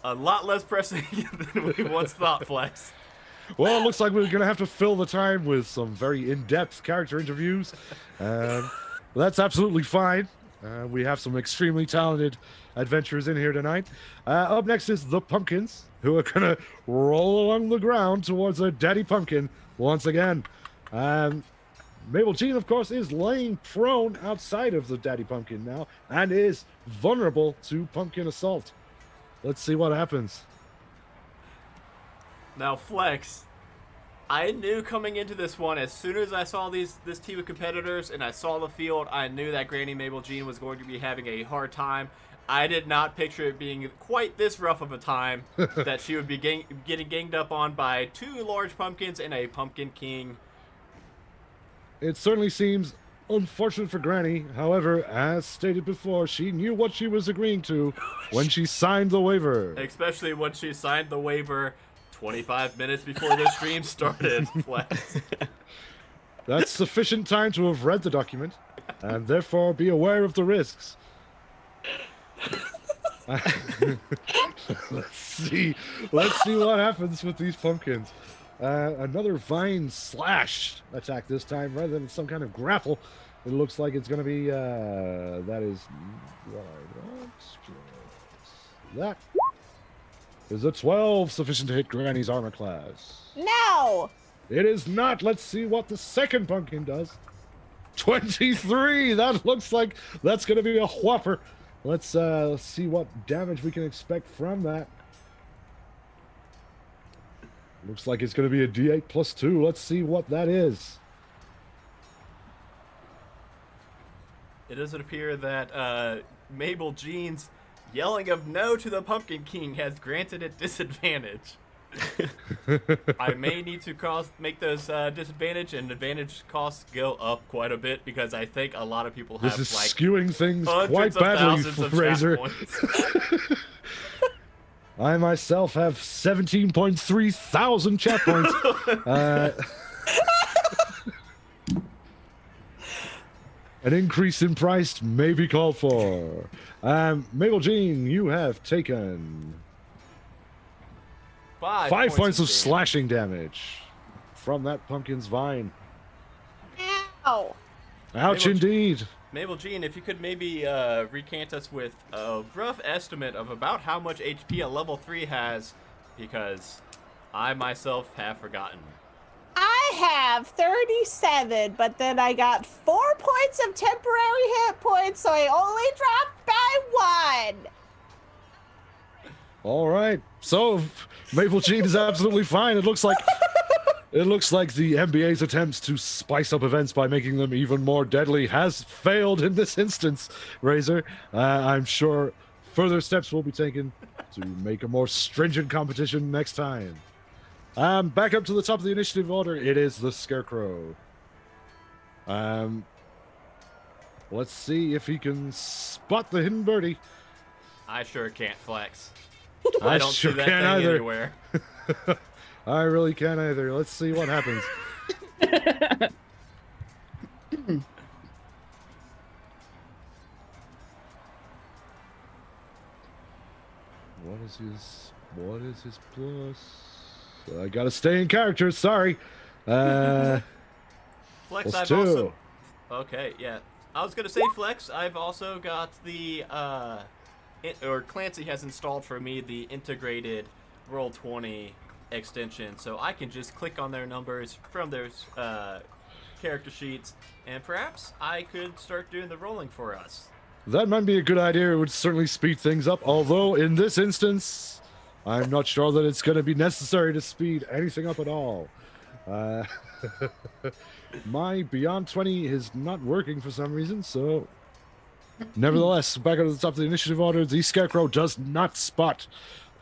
a lot less pressing than we once thought, Flex. Well, it looks like we're going to have to fill the time with some very in-depth character interviews. That's absolutely fine. We have some extremely talented adventurers in here tonight. Up next is the Pumpkins, who are going to roll along the ground towards their daddy pumpkin once again. Mabel Jean, of course, is laying prone outside of the daddy pumpkin now and is vulnerable to pumpkin assault. Let's see what happens. Now, Flex, I knew coming into this one, as soon as I saw this team of competitors and I saw the field, I knew that Granny Mabel Jean was going to be having a hard time. I did not picture it being quite this rough of a time, that she would be getting ganged up on by 2 large pumpkins and a Pumpkin King. It certainly seems unfortunate for Granny. However, as stated before, she knew what she was agreeing to when she signed the waiver. Especially when she signed the waiver 25 minutes before the stream started, Flex. That's sufficient time to have read the document and therefore be aware of the risks. Let's see what happens with these pumpkins. Another vine slash attack this time rather than some kind of grapple. It looks like it's going to be that is that is a 12 sufficient to hit Granny's armor class. No. It is not. Let's see what the second pumpkin does. 23. That looks like that's going to be a whopper. Let's see what damage we can expect from that. Looks like it's going to be a D8 plus 2. Let's see what that is. It doesn't appear that Mabel Jean's yelling of no to the Pumpkin King has granted it disadvantage. I may need to make those disadvantage and advantage costs go up quite a bit, because I think a lot of people have This is like skewing things quite hundreds of badly, thousands of Razor. chat points. I myself have 17.3 thousand chat points. An increase in price may be called for. Mabel Jean, you have taken 5 points of damage. slashing damage from that pumpkin's vine. Ow. Ouch, Mabel- indeed. Mabel Jean, if you could maybe recant us with a rough estimate of about how much HP a level 3 has, because I myself have forgotten. I have 37, but then I got 4 points of temporary hit points, so I only dropped by 1. All right. So Mabel Jean is absolutely fine. It looks like the MBA's attempts to spice up events by making them even more deadly has failed in this instance, Razor. I'm sure further steps will be taken to make a more stringent competition next time. Back up to the top of the initiative order. It is the Scarecrow. Let's see if he can spot the hidden birdie. I sure can't, Flex. I don't sure see that can't thing either. anywhere. I really can't either. Let's see what happens. What is his plus? I gotta stay in character, sorry. Flex, Plus I've 2. also... Okay, yeah. I was gonna say, Flex, I've also got the, Clancy has installed for me the integrated Roll20 extension, so I can just click on their numbers from their character sheets, and perhaps I could start doing the rolling for us. That might be a good idea. It would certainly speed things up, although in this instance, I'm not sure that it's going to be necessary to speed anything up at all. My Beyond 20 is not working for some reason, so... Nevertheless, back at the top of the initiative order, the Scarecrow does not spot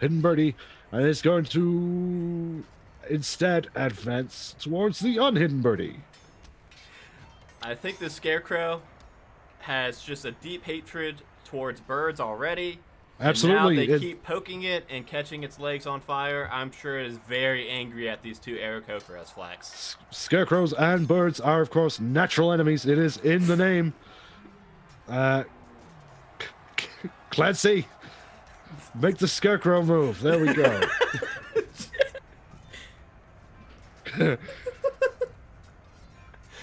Hidden Birdie, and is going to instead advance towards the unhidden Birdie. I think the Scarecrow has just a deep hatred towards birds already. Absolutely. And now they keep poking it and catching its legs on fire. I'm sure it is very angry at these two Aarakocras, Flex. Scarecrows and birds are, of course, natural enemies. It is in the name. Clancy, make the Scarecrow move. There we go.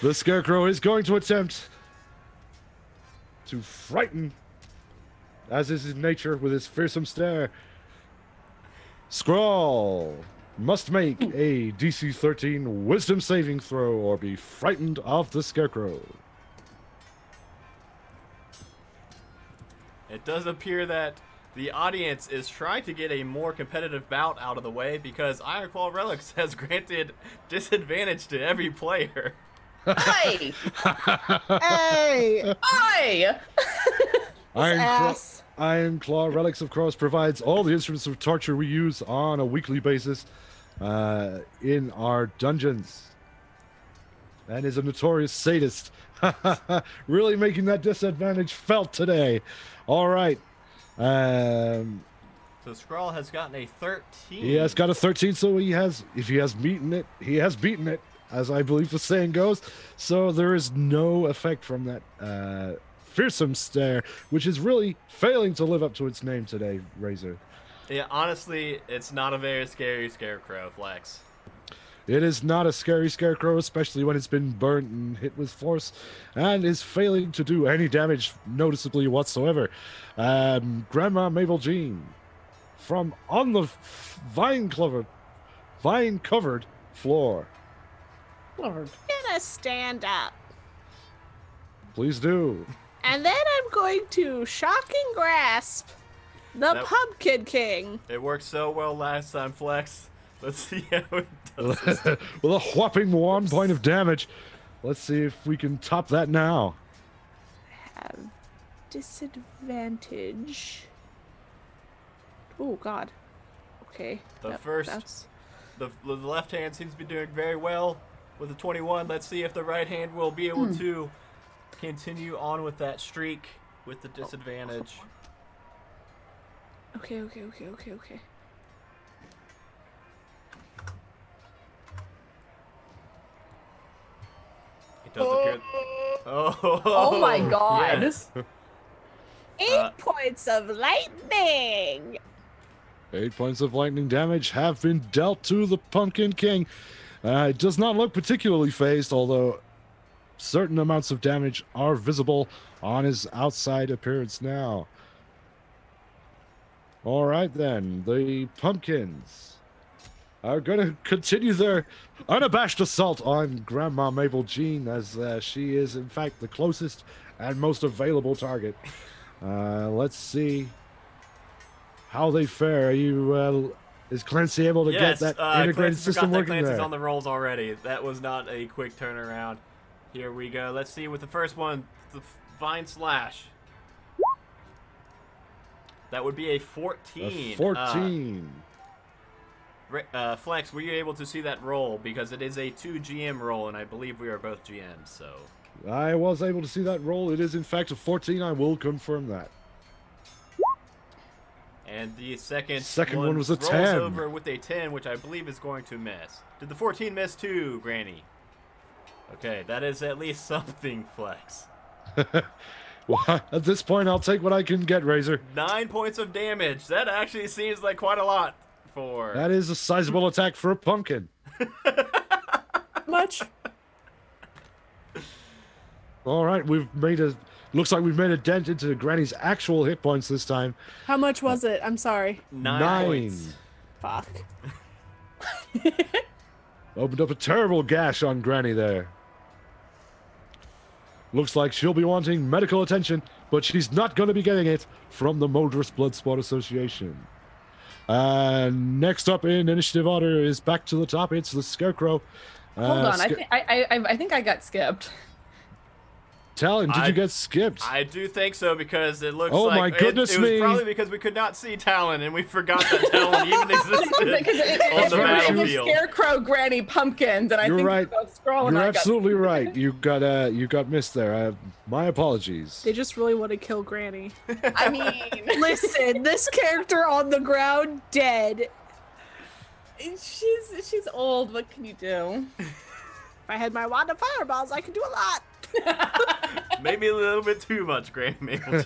The Scarecrow is going to attempt to frighten, as is his nature, with his fearsome stare. Scrawl must make a DC 13 Wisdom saving throw or be frightened of the Scarecrow. It does appear that the audience is trying to get a more competitive bout out of the way because Ironclaw Relics has granted disadvantage to every player. Hey! Hey! Hey! Iron Claw Relics, of course, provides all the instruments of torture we use on a weekly basis in our dungeons. And is a notorious sadist. Really making that disadvantage felt today. All right. So Scrawl has gotten a 13. He has got a 13, so if he has beaten it, he has beaten it, as I believe the saying goes. So there is no effect from that fearsome stare, which is really failing to live up to its name today, Razor. Yeah, honestly, it's not a very scary Scarecrow, Flex. It is not a scary Scarecrow, especially when it's been burnt and hit with force, and is failing to do any damage noticeably whatsoever. Grandma Mabel Jean, from on the vine-covered floor. I'm gonna stand up. Please do. And then I'm going to shocking grasp the Pumpkin King. It worked so well last time, Flex. Let's see how it does. With a whopping 1 point of damage. Let's see if we can top that now. Have disadvantage. Oh God. Okay. The left hand seems to be doing very well with a 21. Let's see if the right hand will be able to continue on with that streak with the disadvantage. Okay. It does appear. Oh my God. Yes. 8 points of lightning. 8 points of lightning damage have been dealt to the Pumpkin King. It does not look particularly phased, although certain amounts of damage are visible on his outside appearance now. All right, then. The pumpkins are going to continue their unabashed assault on Grandma Mabel Jean, as she is, in fact, the closest and most available target. Let's see how they fare. Are you, is Clancy able to get that integrated Clancy system forgot that working Clancy's there? on the rolls already. That was not a quick turnaround. Here we go. Let's see with the first one, the Vine Slash. That would be a 14. A 14. Flex, were you able to see that roll? Because it is a 2 GM roll, and I believe we are both GMs, so... I was able to see that roll. It is, in fact, a 14. I will confirm that. And the second one was a rolls 10. over with a 10, which I believe is going to miss. Did the 14 miss too, Granny? Okay, that is at least something, Flex. Well, at this point, I'll take what I can get, Razor. 9 points of damage. That actually seems like quite a lot for... That is a sizable attack for a pumpkin. Much. All right, looks like we've made a dent into Granny's actual hit points this time. How much was it? I'm sorry. 9 points. Fuck. Opened up a terrible gash on Granny there. Looks like she'll be wanting medical attention, but she's not going to be getting it from the Modras Bloodsport Association. Next up in initiative order is back to the top. It's the Scarecrow. Hold on, I think I got skipped. Talon, did you get skipped? I do think so because it looks Oh like my goodness it was me. probably because we could not see Talon and we forgot that Talon even existed on the It was battlefield. Scarecrow, Granny, Pumpkins, and I You're think right. both Scroll and You're I absolutely right. You got missed there. My apologies. They just really want to kill Granny. I mean, Listen, this character on the ground dead. she's old. What can you do? If I had my wand of fireballs, I could do a lot. Maybe a little bit too much, Granny Maple.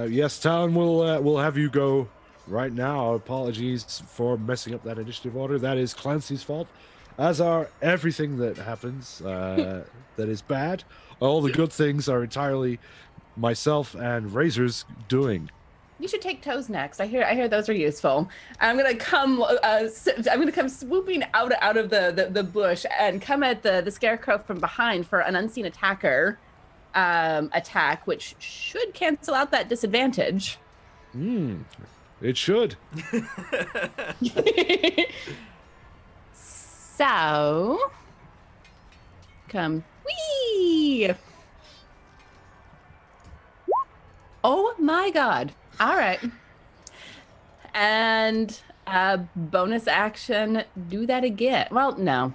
Yes, Talon will have you go right now. Apologies for messing up that initiative order. That is Clancy's fault, as are everything that happens that is bad. All the good things are entirely myself and Razor's doing. You should take toes next. I hear those are useful. I'm gonna come. I'm gonna come swooping out of the bush and come at the Scarecrow from behind for an unseen attacker attack, which should cancel out that disadvantage. It should. So, come. Whee! Oh my God. All right. And bonus action, do that again. Well, no.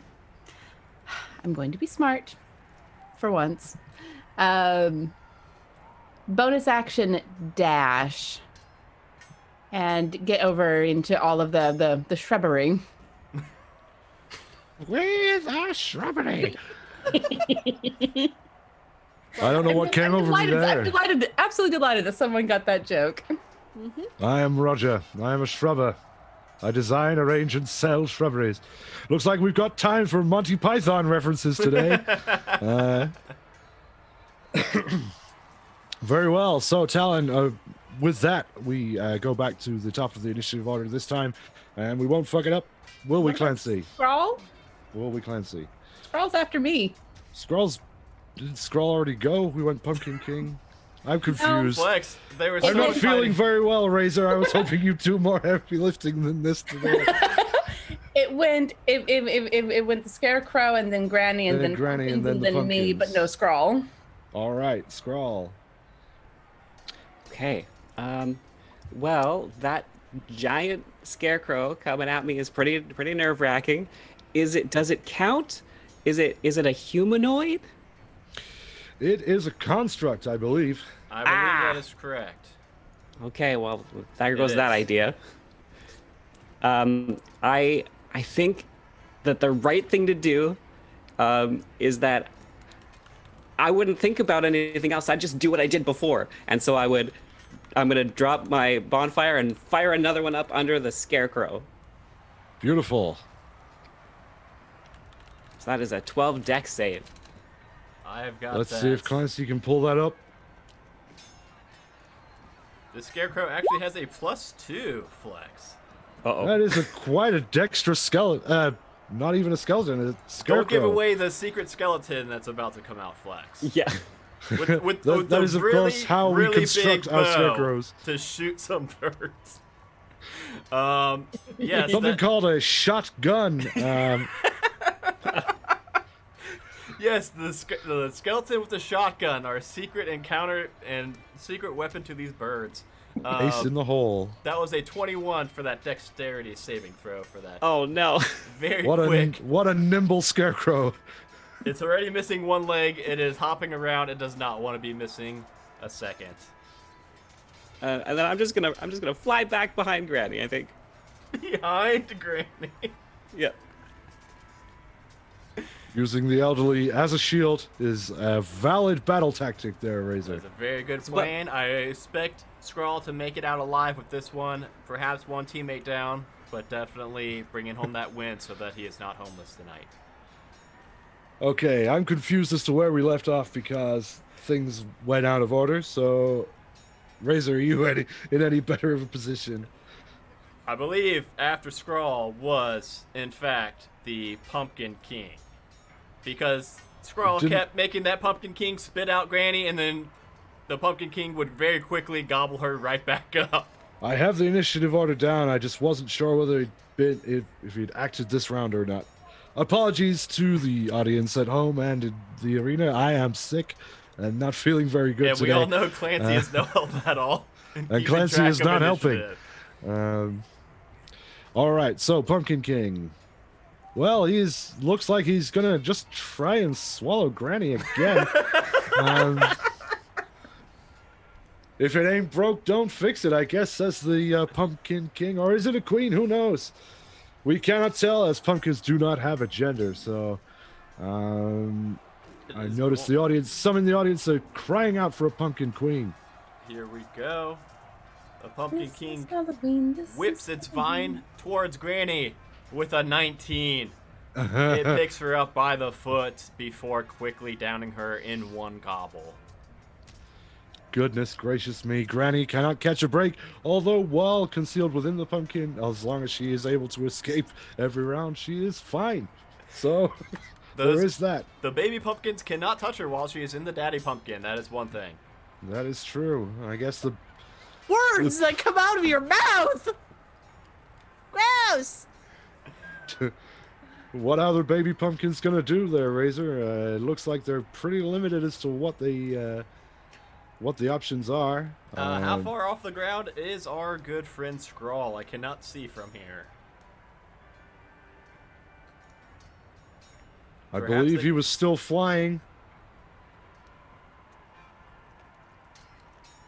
I'm going to be smart for once. Bonus action dash and get over into all of the shrubbery. With a shrubbery. I don't know what came over me there. I'm delighted, absolutely delighted that someone got that joke. I am Roger. I am a shrubber. I design, arrange, and sell shrubberies. Looks like we've got time for Monty Python references today. Very well. So, Talon, with that, we go back to the top of the initiative order this time, and we won't fuck it up, will we, Clancy? Scroll? Will we, Clancy? Scroll's after me. Did Scroll already go? We went Pumpkin King. I'm confused. Flex, they were I'm so not feeling tiny. very well, Razor. I was hoping you'd do more heavy lifting than this today. It went the Scarecrow and then Granny and then Granny and Pumpkins then the me, but Pumpkins. no Scroll. All right, Scrawl. Okay. Well, that giant scarecrow coming at me is pretty nerve-wracking. Does it count? Is it a humanoid? It is a construct, I believe. I believe that is correct. Okay, well, there goes It that is. idea. I think that the right thing to do is that I wouldn't think about anything else. I'd just do what I did before. And so I'm going to drop my bonfire and fire another one up under the scarecrow. Beautiful. So that is a 12 dex save. I've got Let's that. see if Clancy can pull that up. The Scarecrow actually has a +2 flex. Uh-oh. That is quite a dexterous skeleton. Not even a skeleton, a scarecrow. Don't give away the secret skeleton that's about to come out, Flex. Yeah. With That the is, of really, course, how we really construct big our bow scarecrows. to shoot some birds. Yes, Something called a shotgun. yes, the skeleton with the shotgun, our secret encounter and secret weapon to these birds. Ace in the hole. That was a 21 for that dexterity saving throw for that. Oh, no. Very What quick. a nimble scarecrow. It's already missing one leg. It is hopping around. It does not want to be missing a second. And then I'm just gonna fly back behind Granny, I think. Behind Granny. Yeah. Using the elderly as a shield is a valid battle tactic there, Razor. That's a very good plan. I expect Skrull to make it out alive with this one. Perhaps one teammate down, but definitely bringing home that win so that he is not homeless tonight. Okay, I'm confused as to where we left off because things went out of order. So, Razor, are you in any better of a position? I believe after Skrull was, in fact, the Pumpkin King. Because Skrull kept making that Pumpkin King spit out Granny, and then the Pumpkin King would very quickly gobble her right back up. I have the initiative order down. I just wasn't sure whether if he'd acted this round or not. Apologies to the audience at home and in the arena. I am sick and not feeling very good Yeah, today. we all know Clancy is no help at all. And Clancy is not helping. All right, so Pumpkin King. Well, looks like he's gonna just try and swallow Granny again. If it ain't broke, don't fix it, I guess, says the Pumpkin King. Or is it a queen? Who knows? We cannot tell, as pumpkins do not have a gender. So I noticed some in the audience are crying out for a pumpkin queen. Here we go. The Pumpkin This King is Halloween. This whips is its Halloween. vine towards Granny with a 19. It picks her up by the foot before quickly downing her in one gobble. Goodness gracious me. Granny cannot catch a break, although while concealed within the pumpkin, as long as she is able to escape every round, she is fine. So, there is that. The baby pumpkins cannot touch her while she is in the daddy pumpkin. That is one thing. That is true. I guess the... Words that come out of your mouth! Gross! What other baby pumpkin's gonna do there, Razor? It looks like they're pretty limited as to what the options are. How far off the ground is our good friend Skrull? I cannot see from here. I believe he was still flying.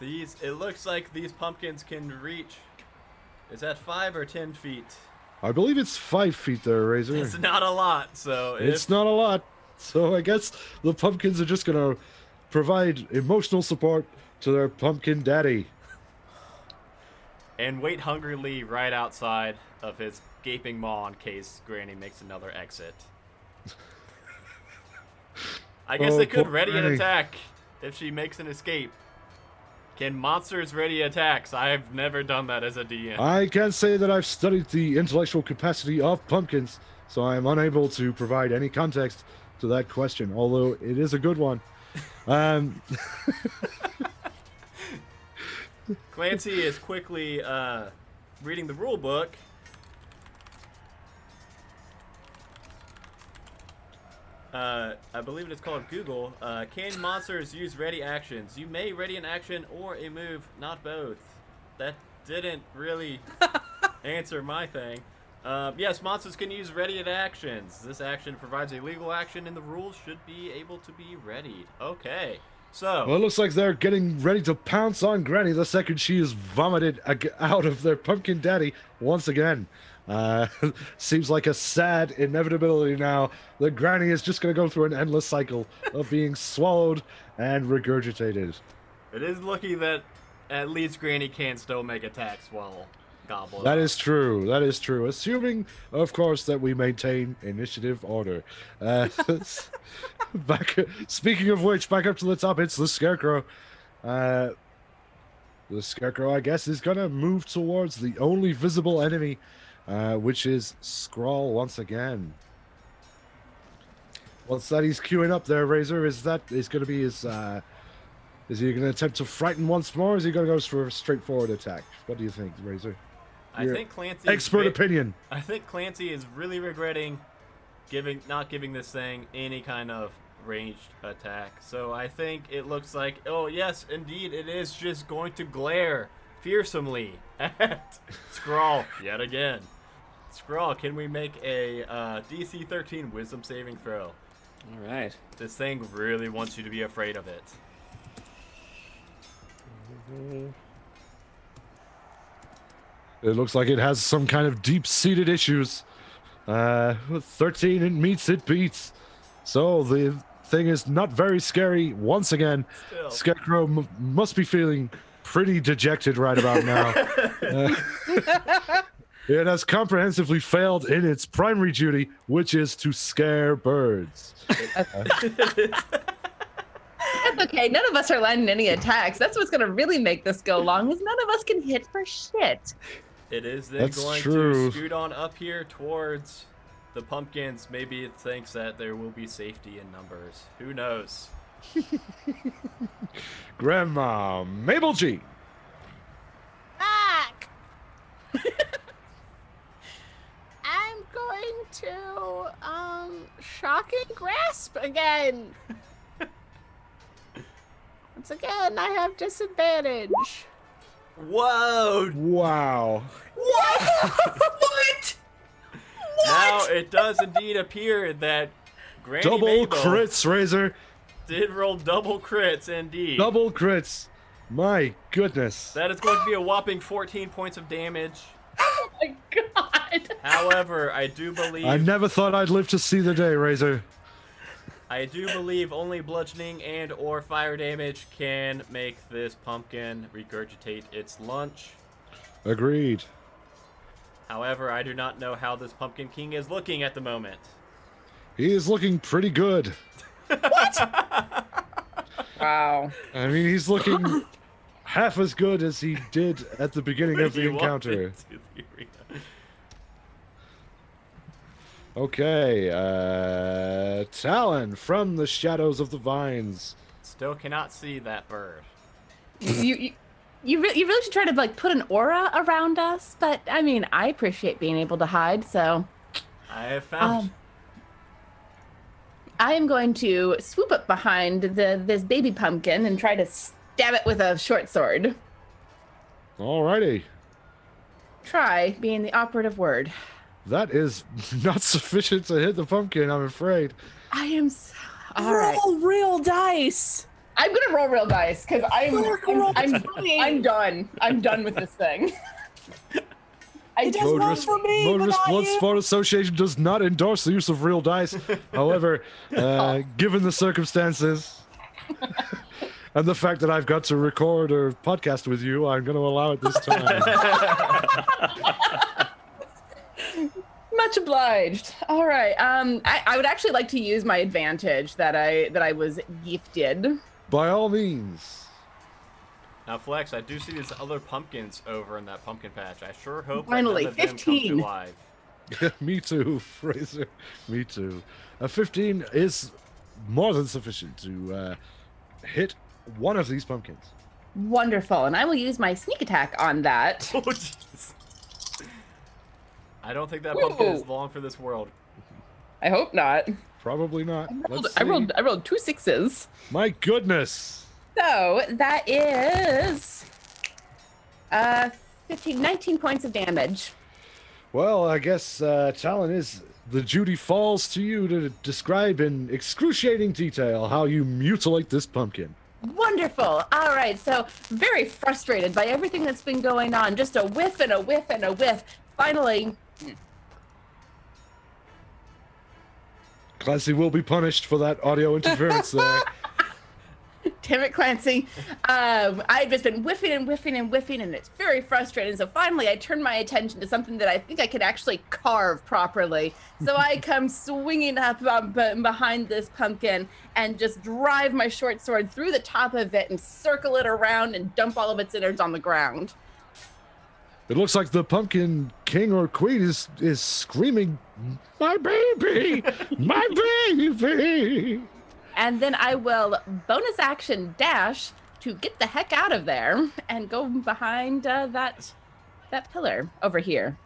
It looks like these pumpkins can reach. Is that 5 or 10 feet? I believe it's 5 feet there, Razor. It's not a lot, so It's not a lot. So I guess the pumpkins are just gonna provide emotional support to their pumpkin daddy. And wait hungrily right outside of his gaping maw in case Granny makes another exit. I guess they could poor ready an Granny. attack if she makes an escape. Can monsters ready attacks? I've never done that as a DM. I can say that I've studied the intellectual capacity of pumpkins, so I am unable to provide any context to that question, although it is a good one. Clancy is quickly reading the rule book. I believe it's called Google. Can monsters use ready actions? You may ready an action or a move, not both. That didn't really answer my thing. Yes, monsters can use ready actions. This action provides a legal action and the rules should be able to be readied. Okay, so... Well, it looks like they're getting ready to pounce on Granny the second she is vomited out of their pumpkin daddy once again. Seems like a sad inevitability now that Granny is just going to go through an endless cycle of being swallowed and regurgitated. It is lucky that at least Granny can still make attacks while gobbling. That is true. That is true. Assuming, of course, that we maintain initiative order. Speaking of which, back up to the top, it's the Scarecrow. The Scarecrow, I guess, is going to move towards the only visible enemy, which is Skrull once again. What's that he's queuing up there, Razor? Is going to be his... is he going to attempt to frighten once more, or is he going to go for a straightforward attack? What do you think, Razor? I think Clancy... Expert opinion. I think Clancy is really regretting not giving this thing any kind of ranged attack. So I think it looks like... Oh, yes, indeed, it is just going to glare fearsomely at Skrull yet again. Skrull, can we make a DC 13 wisdom saving throw? All right. This thing really wants you to be afraid of it. It looks like it has some kind of deep-seated issues. With 13, it meets, it beats. So the thing is not very scary once again. Still. Scarecrow must be feeling pretty dejected right about now. It has comprehensively failed in its primary duty, which is to scare birds. That's okay. None of us are landing any attacks. That's what's going to really make this go long, is none of us can hit for shit. It is then That's going true. to scoot on up here towards the pumpkins. Maybe it thinks that there will be safety in numbers. Who knows? Grandma Mabel G. Back. I'm going to shocking grasp again. Once again, I have disadvantage. Whoa! Wow. What? Now it does indeed appear that Granny Double Mabel crits, Razor. did roll double crits indeed. Double crits. My goodness. That is going to be a whopping 14 points of damage. Oh my god. However, I do believe I never thought I'd live to see the day, Razor. only bludgeoning and or fire damage can make this pumpkin regurgitate its lunch. Agreed. However, I do not know how this Pumpkin King is looking at the moment. He is looking pretty good. Wow. I mean, he's looking half as good as he did at the beginning of the He walked encounter. into the arena. Okay, Talon from the shadows of the vines. Still cannot see that bird. You really should try to like put an aura around us, but I mean, I appreciate being able to hide, so I have found. I am going to swoop up behind this baby pumpkin and try to stab it with a short sword. Alrighty. Try being the operative word. That is not sufficient to hit the pumpkin, I'm afraid. I am all right. Roll real dice. I'm gonna roll real dice because I'm done. I'm done with this thing. I It just does one for me, but Modras not you. Bloodsport Association does not endorse the use of real dice. However, given the circumstances and the fact that I've got to record or podcast with you, I'm going to allow it this time. much obliged. All right. I would actually like to use my advantage that I was gifted. By all means. Now, Flex, I do see these other pumpkins over in that pumpkin patch. I sure hope Finally, that none of them come 15. to life. Me too, Fraser. Me too. A 15 is more than sufficient to hit one of these pumpkins. Wonderful. And I will use my sneak attack on that. Oh, jeez. I don't think that pumpkin is Whoa. long for this world. I hope not. Probably not. Let's I see. rolled 2 6s. My goodness. So that is 19 points of damage. Well, I guess Talon, is the duty falls to you to describe in excruciating detail how you mutilate this pumpkin. Wonderful. All right. So very frustrated by everything that's been going on. Just a whiff and a whiff and a whiff. Finally, Clancy will be punished for that audio interference there. damn it, Clancy. I've just been whiffing and whiffing and whiffing, and it's very frustrating. So finally, I turn my attention to something that I think I could actually carve properly. So I come swinging up behind this pumpkin and just drive my short sword through the top of it and circle it around and dump all of its innards on the ground. It looks like the pumpkin king or queen is screaming, "My baby! My baby!" And then I will bonus action dash to get the heck out of there and go behind that pillar over here.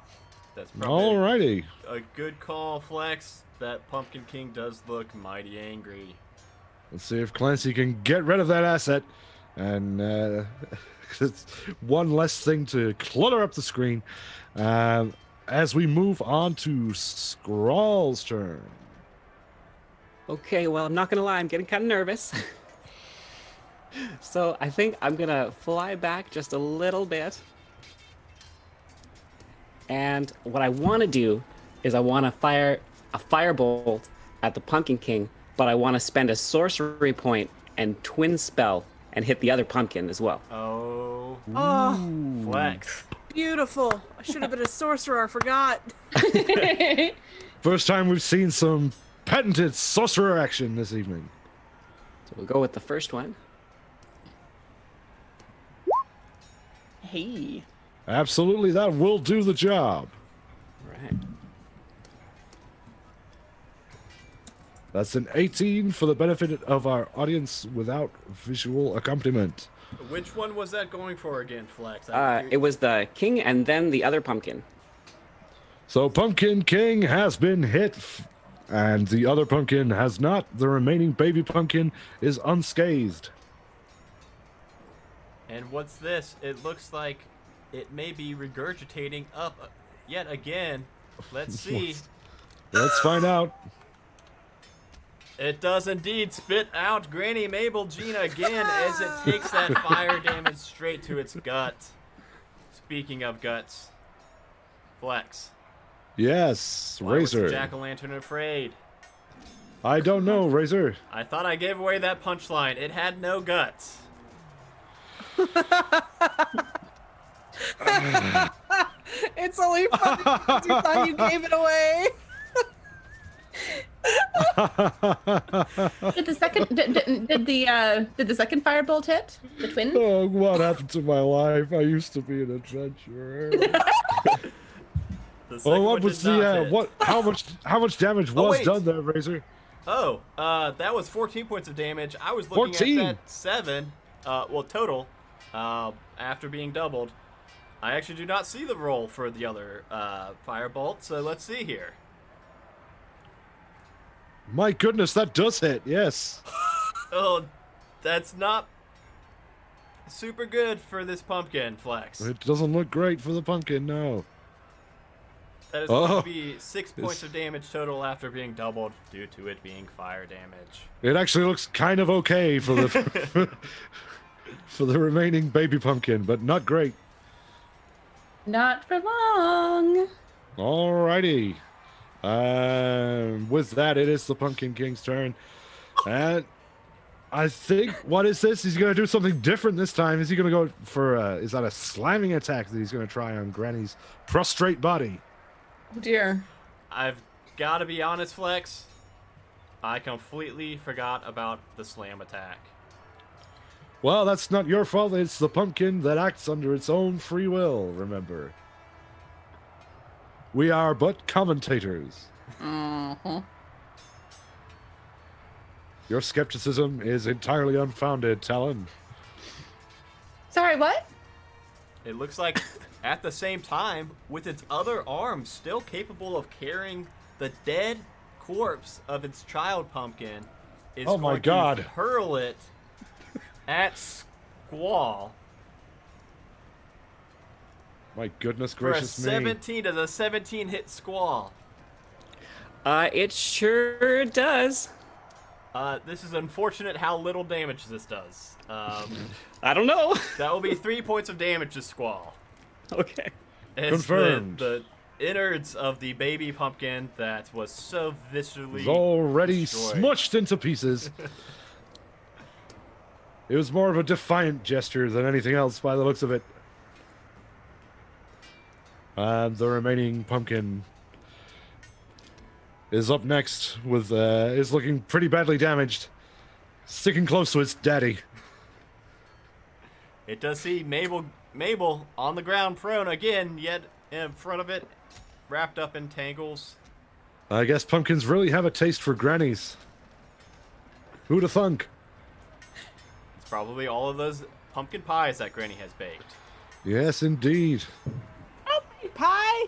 That's probably Alrighty. a good call, Flex. That Pumpkin King does look mighty angry. Let's see if Clancy can get rid of that asset. And it's one less thing to clutter up the screen. As we move on to Scrawl's turn. Okay, well, I'm not gonna lie, I'm getting kind of nervous. So I think I'm gonna fly back just a little bit. And what I want to do is I want to fire a firebolt at the Pumpkin King, but I want to spend a sorcery point and twin spell and hit the other pumpkin as well. Oh, Oh, Flex. beautiful. I should have been a sorcerer. I forgot. First time we've seen some patented sorcerer action this evening. So we'll go with the first one. Hey. Absolutely, that will do the job. Right. That's an 18 for the benefit of our audience without visual accompaniment. Which one was that going for again, Flex? It was the king and then the other pumpkin. So Pumpkin King has been hit, and the other pumpkin has not. The remaining baby pumpkin is unscathed. And what's this? It looks like it may be regurgitating up yet again. Let's see. Let's find out. It does indeed spit out Granny Mabel Jean again as it takes that fire damage straight to its gut. Speaking of guts, Flex. Yes, Why was the Razor. jack-o'-lantern afraid? I don't know, Razor. I thought I gave away that punchline. It had no guts. It's only funny because you thought you gave it away. Did the second did the second firebolt hit the twin? Oh, what happened to my life? I used to be an adventurer. The second Oh, what one was did not the hit. what? How much damage was wait. done there, Razor? Oh, that was 14 points of damage. I was looking 14. at that 7, well, total, after being doubled. I actually do not see the roll for the other firebolt, so let's see here. My goodness, that does hit. Yes. Oh, that's not super good for this pumpkin, Flex. It doesn't look great for the pumpkin, no. That is going Oh. to be 6 points of damage total after being doubled due to it being fire damage. It actually looks kind of okay for the for the remaining baby pumpkin, but not great. Not for long. Alrighty. With that, it is the Pumpkin King's turn. And I think, what is this? He's going to do something different this time. Is he going to go for, is that a slamming attack that he's going to try on Granny's prostrate body? Oh dear. I've got to be honest, Flex. I completely forgot about the slam attack. Well, that's not your fault. It's the pumpkin that acts under its own free will, remember. We are but commentators. Mm-hmm. Your skepticism is entirely unfounded, Talon. Sorry, what? It looks like, at the same time, with its other arm still capable of carrying the dead corpse of its child pumpkin, is Oh my going God. to hurl it at Squall My goodness for a gracious me. 17. Does a 17 hit Squall? It sure does. This is unfortunate how little damage this does. I don't know. That will be 3 points of damage to Squall. Okay. It's Confirmed. The innards of the baby pumpkin that was so viscerally It's already destroyed. smushed into pieces. It was more of a defiant gesture than anything else by the looks of it. And the remaining pumpkin is up next with, is looking pretty badly damaged. Sticking close to its daddy. It does see Mabel on the ground prone again, yet in front of it, wrapped up in tangles. I guess pumpkins really have a taste for grannies. Who'd have thunk? It's probably all of those pumpkin pies that Granny has baked. Yes, indeed. Pie?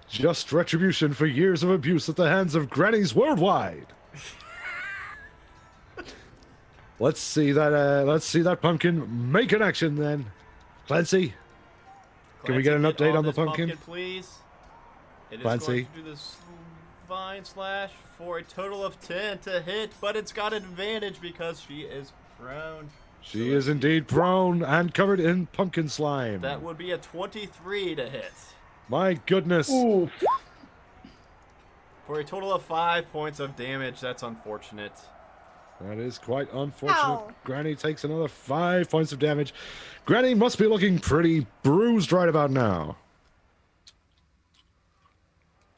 Just retribution for years of abuse at the hands of grannies worldwide. Let's see that pumpkin make an action then. Clancy, can we get an Clancy, update on the this pumpkin? please? It is Clancy. going to do this vine slash for a total of 10 to hit, but it's got advantage because she is prone. She is indeed prone and covered in pumpkin slime. That would be a 23 to hit. My goodness. Ooh. For a total of 5 points of damage. That's unfortunate. That is quite unfortunate. Ow. Granny takes another 5 points of damage. Granny must be looking pretty bruised right about now.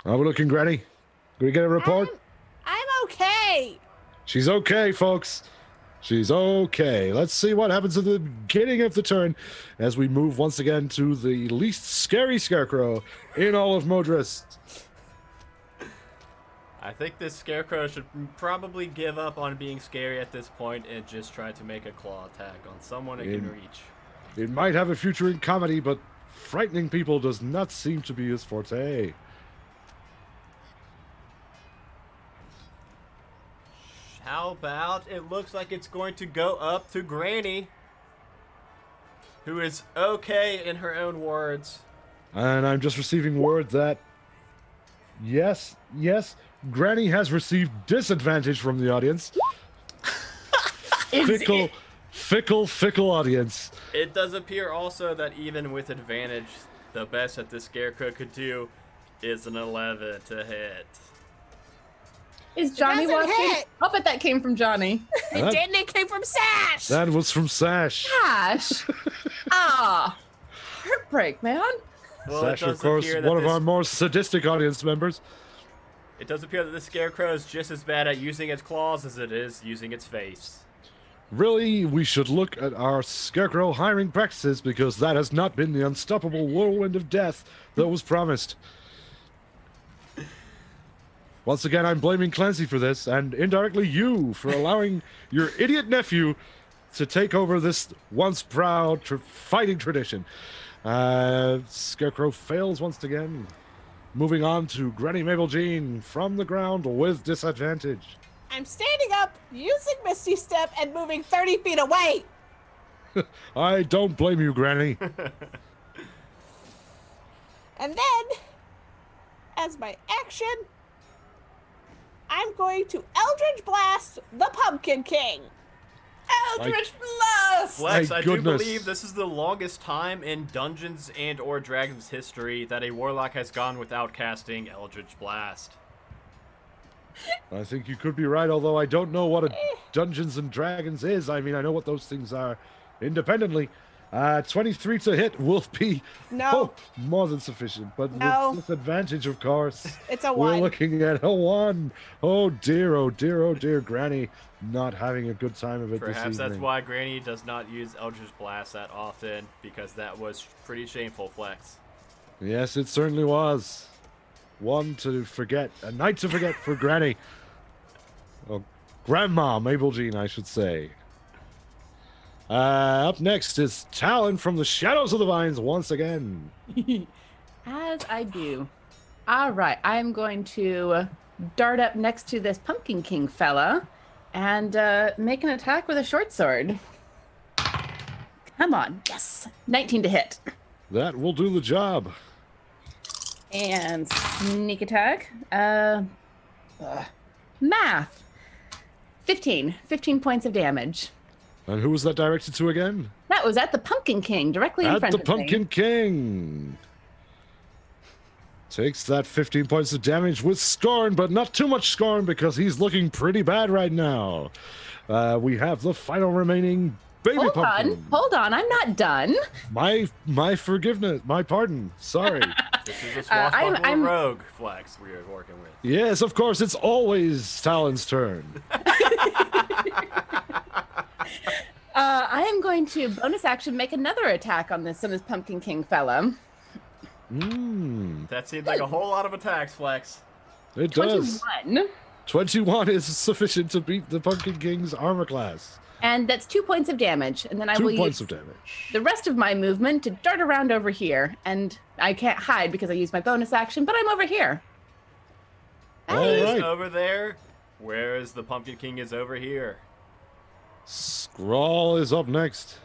How are we looking, Granny? Can we get a report? I'm okay. She's okay, folks. She's okay. Let's see what happens at the beginning of the turn as we move once again to the least scary scarecrow in all of Modras. I think this scarecrow should probably give up on being scary at this point and just try to make a claw attack on someone it can reach. It might have a future in comedy, but frightening people does not seem to be his forte. How about it looks like it's going to go up to Granny, who is okay in her own words. And I'm just receiving word that, yes, Granny has received disadvantage from the audience. Fickle audience. It does appear also that even with advantage, the best that this scarecrow could do is an 11 to hit. Is Johnny doesn't watching? hit. I'll bet that came from Johnny. It didn't. It came from Sash. That was from Sash. Gosh. Heartbreak, man. Well, Sash, it of does course, appear that one of our more sadistic audience members. It does appear that the scarecrow is just as bad at using its claws as it is using its face. Really, we should look at our scarecrow hiring practices because that has not been the unstoppable whirlwind of death that was promised. Once again, I'm blaming Clancy for this, and indirectly you for allowing your idiot nephew to take over this once proud fighting tradition. Scarecrow fails once again. Moving on to Granny Mabel Jean from the ground with disadvantage. I'm standing up, using Misty Step, and moving 30 feet away. I don't blame you, Granny. And then, as my action, I'm going to Eldritch Blast the Pumpkin King. Eldritch Blast! Flex, My I goodness. do believe this is the longest time in Dungeons and or Dragons history that a warlock has gone without casting Eldritch Blast. I think you could be right, although I don't know what a Dungeons and Dragons is. I mean, I know what those things are independently. 23 to hit will be more than sufficient, but with disadvantage, of course. It's a We're 1. looking at a 1. Oh dear, Granny not having a good time of it this Perhaps evening. that's why Granny does not use Eldritch Blast that often, because that was pretty shameful, Flex. Yes, it certainly was. One to forget, a night to forget for Granny. Oh, Grandma Mabel Jean, I should say. Up next is Talon from the Shadows of the Vines once again. As I do. All right, I'm going to dart up next to this Pumpkin King fella and make an attack with a short sword. Come on, yes. 19 to hit. That will do the job. And sneak attack. Math. 15 points of damage. And who was that directed to again? That was at the Pumpkin King, directly in At front the of Pumpkin me. King. Takes that 15 points of damage with scorn, but not too much scorn because he's looking pretty bad right now. We have the final remaining baby pumpkin. Hold on, I'm not done. My forgiveness, my pardon. Sorry. This is a swashbuckler I'm- rogue, Flex, we are working with. Yes, of course, it's always Talon's turn. I am going to bonus action make another attack on this Pumpkin King fella. That seems like a whole lot of attacks, Flex. It does. 21. 21 is sufficient to beat the Pumpkin King's armor class. And that's 2 points of damage. And then I 2 will points use of damage. the rest of my movement to dart around over here. And I can't hide because I used my bonus action, but I'm over here. All Is right. over there, whereas the Pumpkin King is over here. Scrawl is up next.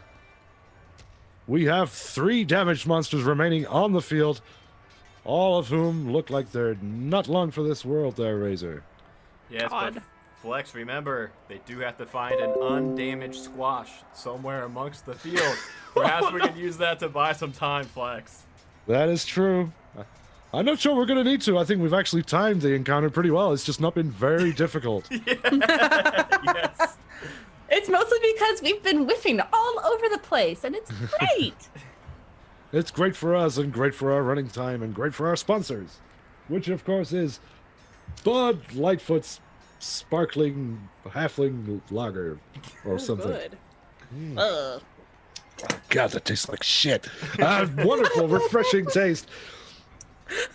We have 3 damaged monsters remaining on the field, all of whom look like they're not long for this world there, Razor. Yes, but God. Flex, remember, they do have to find an undamaged squash somewhere amongst the field. Perhaps we can use that to buy some time, Flex. That is true. I'm not sure we're going to need to. I think we've actually timed the encounter pretty well. It's just not been very difficult. Yes. It's mostly because we've been whiffing all over the place, and it's great. It's great for us and great for our running time and great for our sponsors, which of course is Bud Lightfoot's sparkling halfling lager or something. Good. God, that tastes like shit. Wonderful, refreshing taste.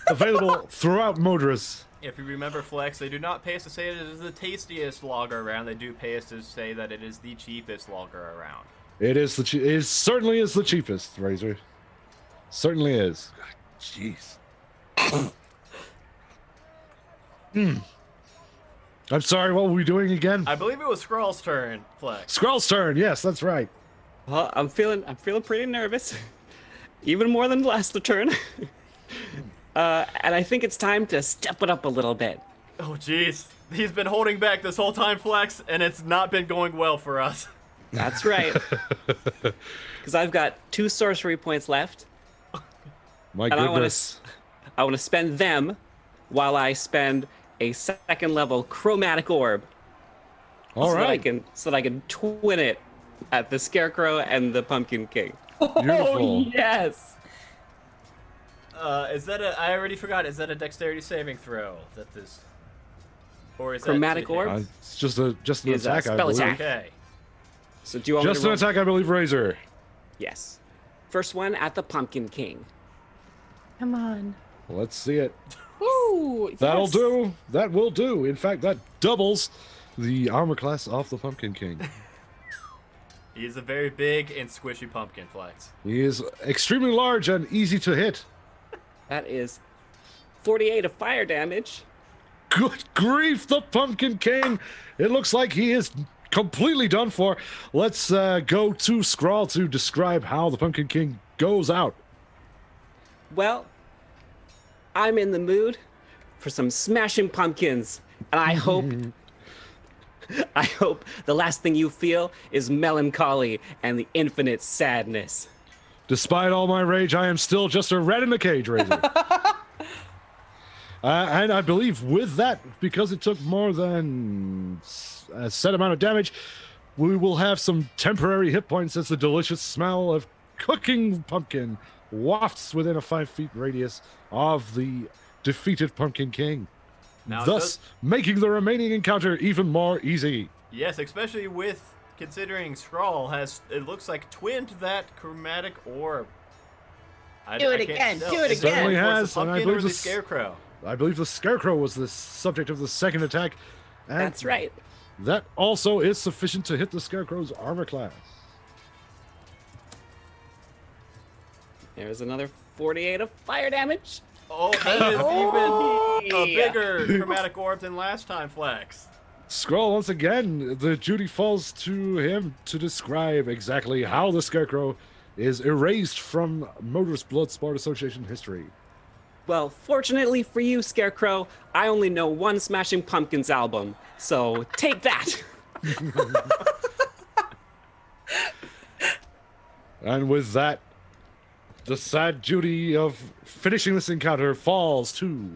Available throughout Modras. If you remember, Flex, they do not pay us to say it is the tastiest lager around. They do pay us to say that it is the cheapest lager around. It is it certainly is the cheapest, Razor. Certainly is. Jeez. I'm sorry, what were we doing again? I believe it was Skrull's turn, Flex. Skrull's turn, yes, that's right. Well, I'm feeling pretty nervous, even more than last turn. And I think it's time to step it up a little bit. Oh, jeez. He's been holding back this whole time, Flex, and it's not been going well for us. That's right. Because I've got 2 sorcery points left. My And goodness. I want to spend them while I spend a 2nd level chromatic orb. All right. So that I can twin it at the Scarecrow and the Pumpkin King. Beautiful. Oh, yes. Is that I already forgot. Is that a dexterity saving throw? That this, or is Chromatic that to hit? orb? It's just an Is a attack, I spell believe. attack. Okay. So do you want me Just to an roll? attack, I believe, Razor. Yes. First one at the Pumpkin King. Come on. Let's see it. Ooh, That'll yes. do. That will do. In fact, that doubles the armor class of the Pumpkin King. He is a very big and squishy pumpkin, Flex. He is extremely large and easy to hit. That is 48 of fire damage. Good grief, the Pumpkin King. It looks like he is completely done for. Let's go to Skrull to describe how the Pumpkin King goes out. Well, I'm in the mood for some smashing pumpkins, and I hope the last thing you feel is melancholy and the infinite sadness. Despite all my rage, I am still just a rat in a cage, Razor. And I believe with that, because it took more than a set amount of damage, we will have some temporary hit points as the delicious smell of cooking pumpkin wafts within a 5 feet radius of the defeated Pumpkin King, Now, thus making the remaining encounter even more easy. Yes, especially with considering Skrull has, it looks like, twinned that chromatic orb. Do it can't again, tell. do it Is that again. was Has, the and I pumpkin or believe the this- scarecrow? I believe the Scarecrow was the subject of the second attack. And That's right. that also is sufficient to hit the Scarecrow's armor class. There's another 48 of fire damage. Oh, that is even a Yeah. bigger chromatic orb than last time, Flex. Skrull, once again, the duty falls to him to describe exactly how the Scarecrow is erased from Modras Bloodsport Association history. Well, fortunately for you, Scarecrow, I only know one Smashing Pumpkins album, so take that. And with that, the sad duty of finishing this encounter falls to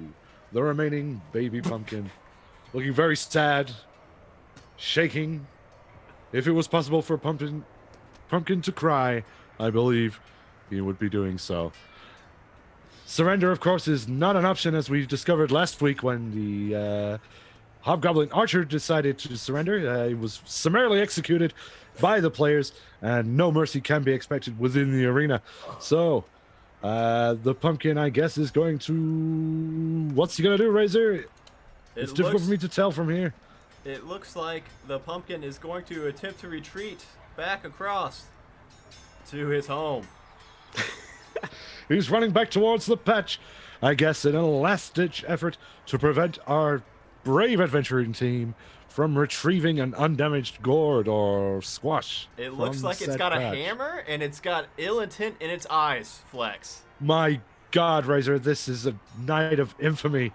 the remaining baby pumpkin, looking very sad, shaking. If it was possible for pumpkin to cry, I believe he would be doing so. Surrender, of course, is not an option, as we discovered last week when the Hobgoblin Archer decided to surrender. He was summarily executed by the players, and no mercy can be expected within the arena. So, the pumpkin, I guess, is going to... What's he going to do, Razor? It's difficult for me to tell from here. It looks like the pumpkin is going to attempt to retreat back across to his home. He's running back towards the patch, I guess, in a last-ditch effort to prevent our brave adventuring team from retrieving an undamaged gourd or squash. It looks from like it's said got a patch. hammer and it's got ill intent in its eyes, Flex. My God, Razor, this is a night of infamy.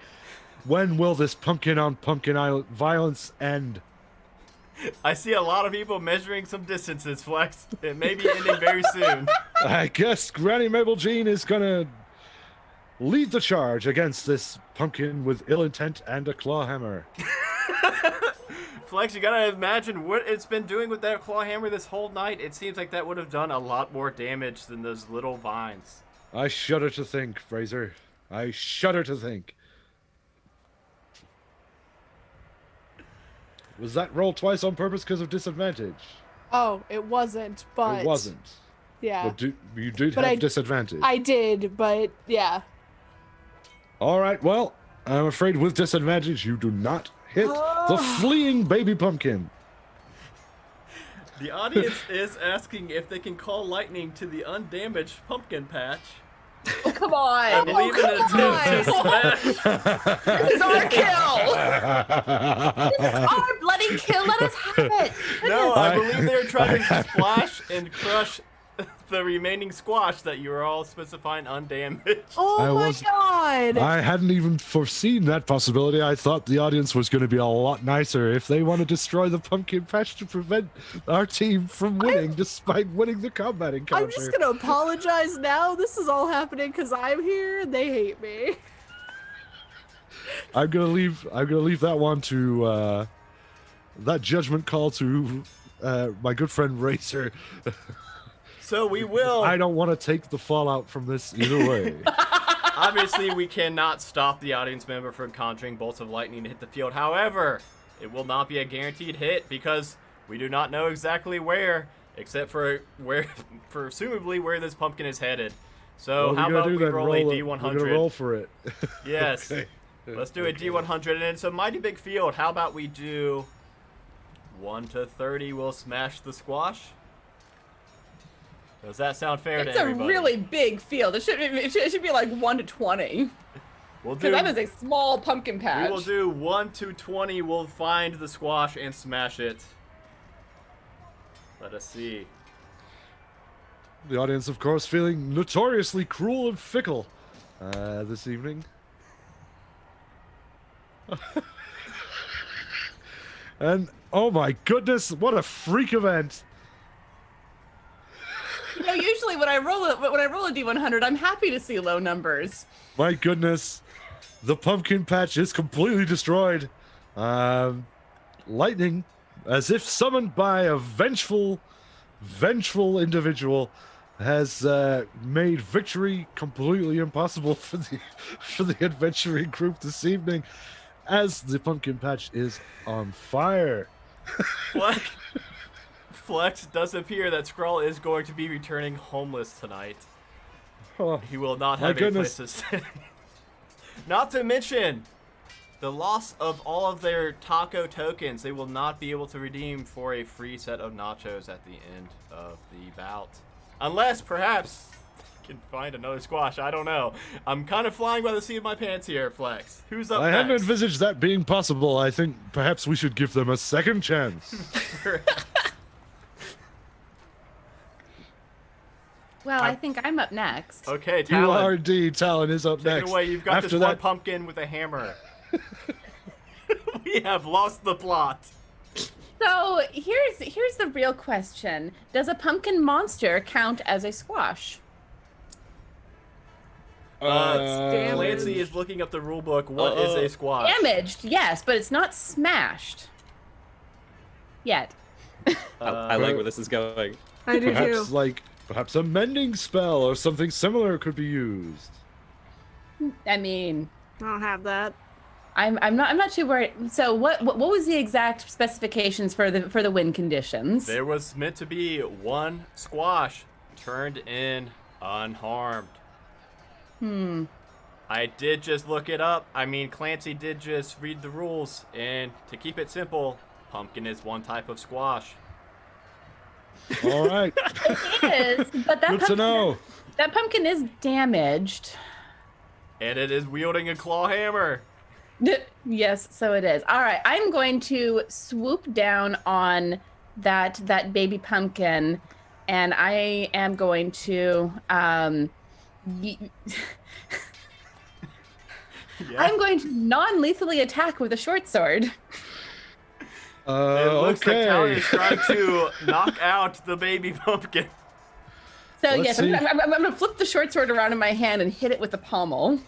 When will this pumpkin on pumpkin island violence end? I see a lot of people measuring some distances, Flex. It may be ending very soon. I guess Granny Mabel Jean is gonna lead the charge against this pumpkin with ill intent and a claw hammer. Flex, you gotta imagine what it's been doing with that claw hammer this whole night. It seems like that would have done a lot more damage than those little vines. I shudder to think, Fraser. I shudder to think. Was that roll twice on purpose because of disadvantage? Oh, it wasn't, but It wasn't. Yeah, But you did But have I- disadvantage. I did, but yeah. All right, well, I'm afraid with disadvantage, you do not hit the fleeing baby pumpkin. The audience is asking if they can call lightning to the undamaged pumpkin patch. Oh, come I on. believe in an attempt to smash. This is our kill. This is our bloody kill. Let us have it. No, I believe they were trying to splash and crush the remaining squash that you were all specifying undamaged. Oh I my was- god! I hadn't even foreseen that possibility. I thought the audience was going to be a lot nicer if they want to destroy the pumpkin patch to prevent our team from winning, despite winning the combat encounter. I'm just gonna apologize now. This is all happening because I'm here and they hate me. I'm gonna leave that one to that judgment call to my good friend Racer. So we will. I don't want to take the fallout from this either way. Obviously, we cannot stop the audience member from conjuring bolts of lightning to hit the field. However, it will not be a guaranteed hit because we do not know exactly where, except for where, presumably where this pumpkin is headed. So What are how gonna about do we then? roll a We're gonna roll D100? for it. Yes. Okay. Let's do a D100, and it's a mighty big field. How about we do 1 to 30? We'll smash the squash. Does that sound fair It's to a everybody? really big field. It should be like 1 to 20. We'll Because do. that is a small pumpkin patch. We will do 1 to 20. We'll find the squash and smash it. Let us see. The audience, of course, feeling notoriously cruel and fickle this evening. And oh my goodness, what a freak event! You know, usually when I roll a D100, I'm happy to see low numbers. My goodness, the pumpkin patch is completely destroyed. Lightning, as if summoned by a vengeful individual, has made victory completely impossible for the adventuring group this evening, as the pumpkin patch is on fire. Flex does appear that Skrull is going to be returning homeless tonight. Oh, He will not My have a goodness. place to stay. Not to mention the loss of all of their taco tokens. They will not be able to redeem for a free set of nachos at the end of the bout. Unless, perhaps, they can find another squash. I don't know. I'm kind of flying by the seat of my pants here, Flex. Who's up I next? hadn't envisaged that being possible. I think perhaps we should give them a second chance. Well, I think I'm up next. Okay, You Talon. are indeed. Talon is up Take next. it away. You've got After this that, one pumpkin with a hammer. We have lost the plot. So here's the real question: does a pumpkin monster count as a squash? Clancy is looking up the rule book. What is a squash? Damaged, yes, but it's not smashed. Yet. I like where this is going. I do perhaps too. perhaps a mending spell or something similar could be used. I mean, I don't have that. I'm not too worried. So what was the exact specifications for the win conditions? There was meant to be one squash turned in unharmed. I did just look it up. I mean, Clancy did just read the rules, and to keep it simple, pumpkin is one type of squash. All right. It is, but that Good to know. That pumpkin is damaged. And it is wielding a claw hammer. Yes, so it is. All right, I'm going to swoop down on that baby pumpkin, and I am going to Yeah. I'm going to non-lethally attack with a short sword. It looks like Talon Okay. is trying to knock out the baby pumpkin. So Let's yes, see. I'm going to flip the short sword around in my hand and hit it with the pommel.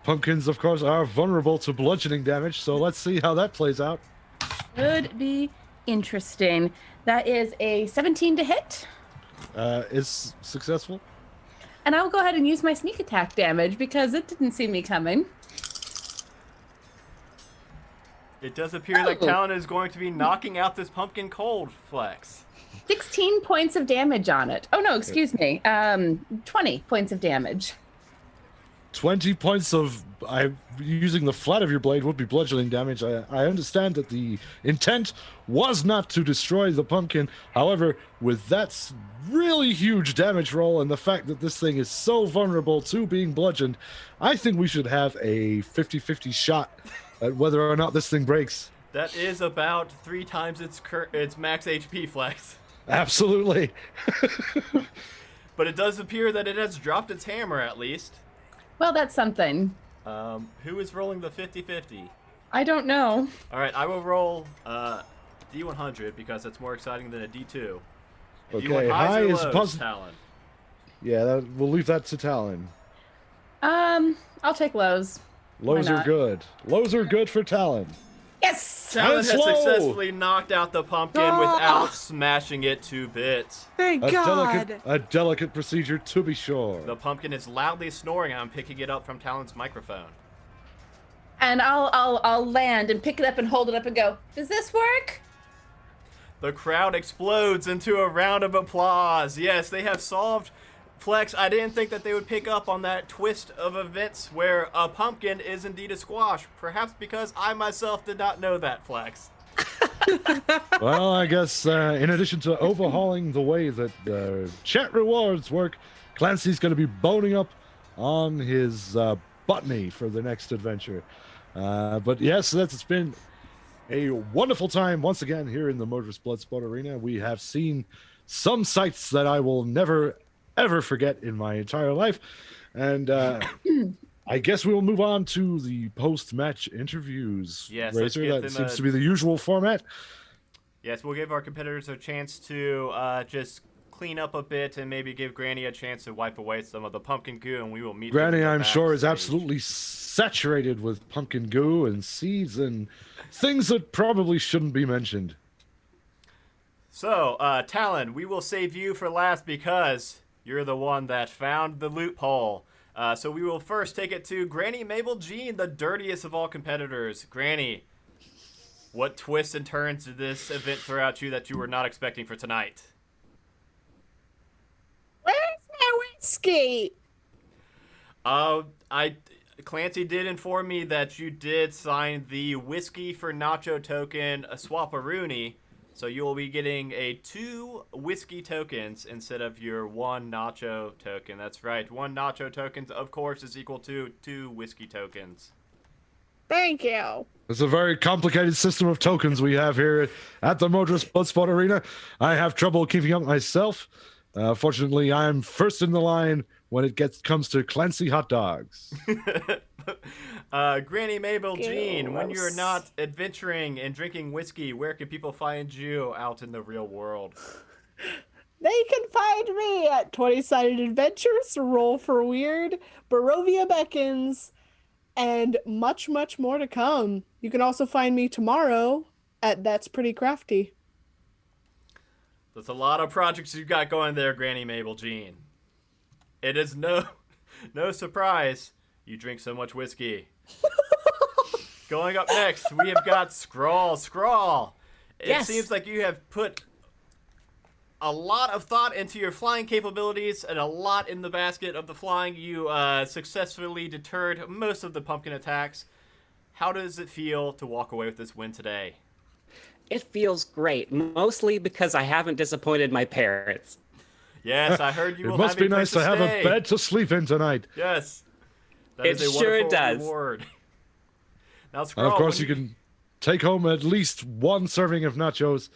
Pumpkins, of course, are vulnerable to bludgeoning damage, so let's see how that plays out. Should be interesting. That is a 17 to hit. Is successful. And I'll go ahead and use my sneak attack damage because it didn't see me coming. It does appear that Talon is going to be knocking out this pumpkin cold, Flex. 16 points of damage on it. Oh, no, excuse me. 20 points of damage. 20 points of using the flat of your blade would be bludgeoning damage. I understand that the intent was not to destroy the pumpkin. However, with that really huge damage roll and the fact that this thing is so vulnerable to being bludgeoned, I think we should have a 50-50 shot at whether or not this thing breaks. That is about 3 times its max HP, Flex. Absolutely. But it does appear that it has dropped its hammer at least. Well, that's something. Who is rolling the 50-50? I don't know. All right, I will roll D100 because that's more exciting than a D2. And you want Okay, highs high or is lows, positive. Talon? Yeah, we'll leave that to Talon. I'll take lows. Lows Why are not? good. Lows are good for Talon. Yes! Talon has slow. successfully knocked out the pumpkin without smashing it to bits. Thank God. A delicate procedure to be sure. The pumpkin is loudly snoring. I'm picking it up from Talon's microphone. And I'll land and pick it up and hold it up and go, does this work? The crowd explodes into a round of applause. Yes, they have solved. Flex, I didn't think that they would pick up on that twist of events where a pumpkin is indeed a squash. Perhaps because I myself did not know that, Flex. Well, I guess in addition to overhauling the way that chat rewards work, Clancy's going to be boning up on his botany for the next adventure. But yes, it's been a wonderful time once again here in the Modras Bloodsport Arena. We have seen some sights that I will never ever forget in my entire life. And I guess we will move on to the post-match interviews. Yes, let's Razor, get that them seems to be the usual format. Yes, we'll give our competitors a chance to just clean up a bit and maybe give Granny a chance to wipe away some of the pumpkin goo, and we will meet Granny, them I'm sure, is backstage. absolutely saturated with pumpkin goo and seeds and things that probably shouldn't be mentioned. So, Talon, we will save you for last because you're the one that found the loophole. So we will first take it to Granny Mabel Jean, the dirtiest of all competitors. Granny, what twists and turns did this event throw at you that you were not expecting for tonight? Where's my whiskey? Clancy did inform me that you did sign the whiskey for nacho token, a swap-a-rooney. So you will be getting 2 whiskey tokens instead of your 1 nacho token. That's right. 1 nacho token, of course, is equal to 2 whiskey tokens. Thank you. It's a very complicated system of tokens we have here at the Modras Bloodsport Arena. I have trouble keeping up myself. Fortunately, I'm first in the line when it comes to Clancy hot dogs. Granny Mabel Jean, when you're Gross. not adventuring and drinking whiskey, where can people find you out in the real world? They can find me at 20-Sided Adventures, Roll for Weird, Barovia Beckons, and much, much more to come. You can also find me tomorrow at That's Pretty Crafty. There's a lot of projects you got going there, Granny Mabel Jean. It is no surprise you drink so much whiskey. Going up next, we have got Scrawl. Scrawl, it Yes. seems like you have put a lot of thought into your flying capabilities and a lot in the basket of the flying. You successfully deterred most of the pumpkin attacks. How does it feel to walk away with this win today? It feels great, mostly because I haven't disappointed my parents. Yes, I heard you It will must have be a nice place to have stay. a bed to sleep in tonight. Yes. That It is a sure wonderful does. reward. Now, And Scrawl, of course, when you can take home at least 1 serving of nachos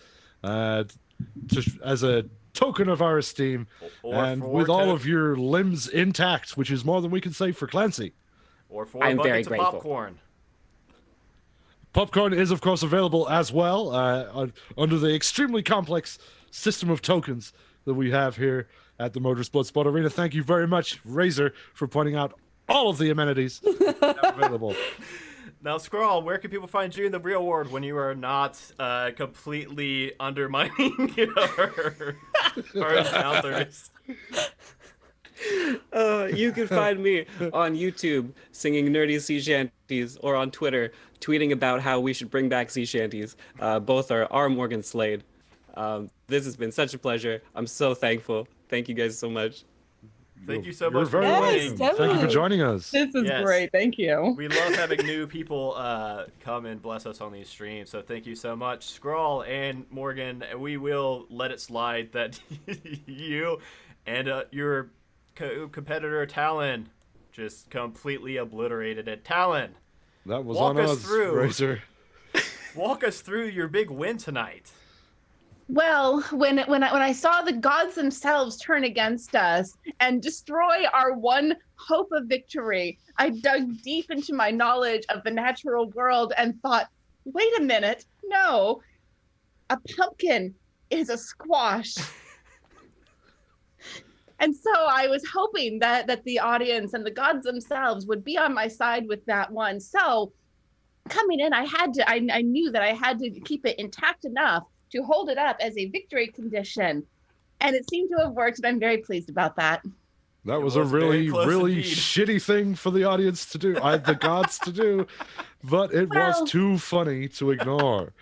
as a token of our esteem. Or And for with all to- of your limbs intact, which is more than we can say for Clancy. or 4 I'm very buckets of grateful. popcorn. Popcorn is, of course, available as well under the extremely complex system of tokens that we have here at the Modras Bloodsport Arena. Thank you very much, Razor, for pointing out all of the amenities available. Now, Scrawl, where can people find you in the real world when you are not completely undermining our encounters? You can find me on YouTube singing nerdy sea shanties, or on Twitter tweeting about how we should bring back sea shanties. Both are R. Morgan Slade. This has been such a pleasure. I'm so thankful. Thank you guys so much. Thank you so You're much for very Yes, joining. welcome. Thank you for definitely. joining us. This is Yes. great. Thank you. We love having new people come and bless us on these streams. So thank you so much, Scrawl and Morgan. We will let it slide that you and your competitor Talon just completely obliterated it. Talon, That was Walk on us us, through. Razor. walk us through your big win tonight. Well, when I saw the gods themselves turn against us and destroy our one hope of victory, I dug deep into my knowledge of the natural world and thought, wait a minute, no, a pumpkin is a squash. And so I was hoping that the audience and the gods themselves would be on my side with that one. So coming in, I knew that I had to keep it intact enough to hold it up as a victory condition. And it seemed to have worked, and I'm very pleased about that. That It was a was very really, close really indeed. shitty thing for the audience to do, the gods to do, but it Well- was too funny to ignore.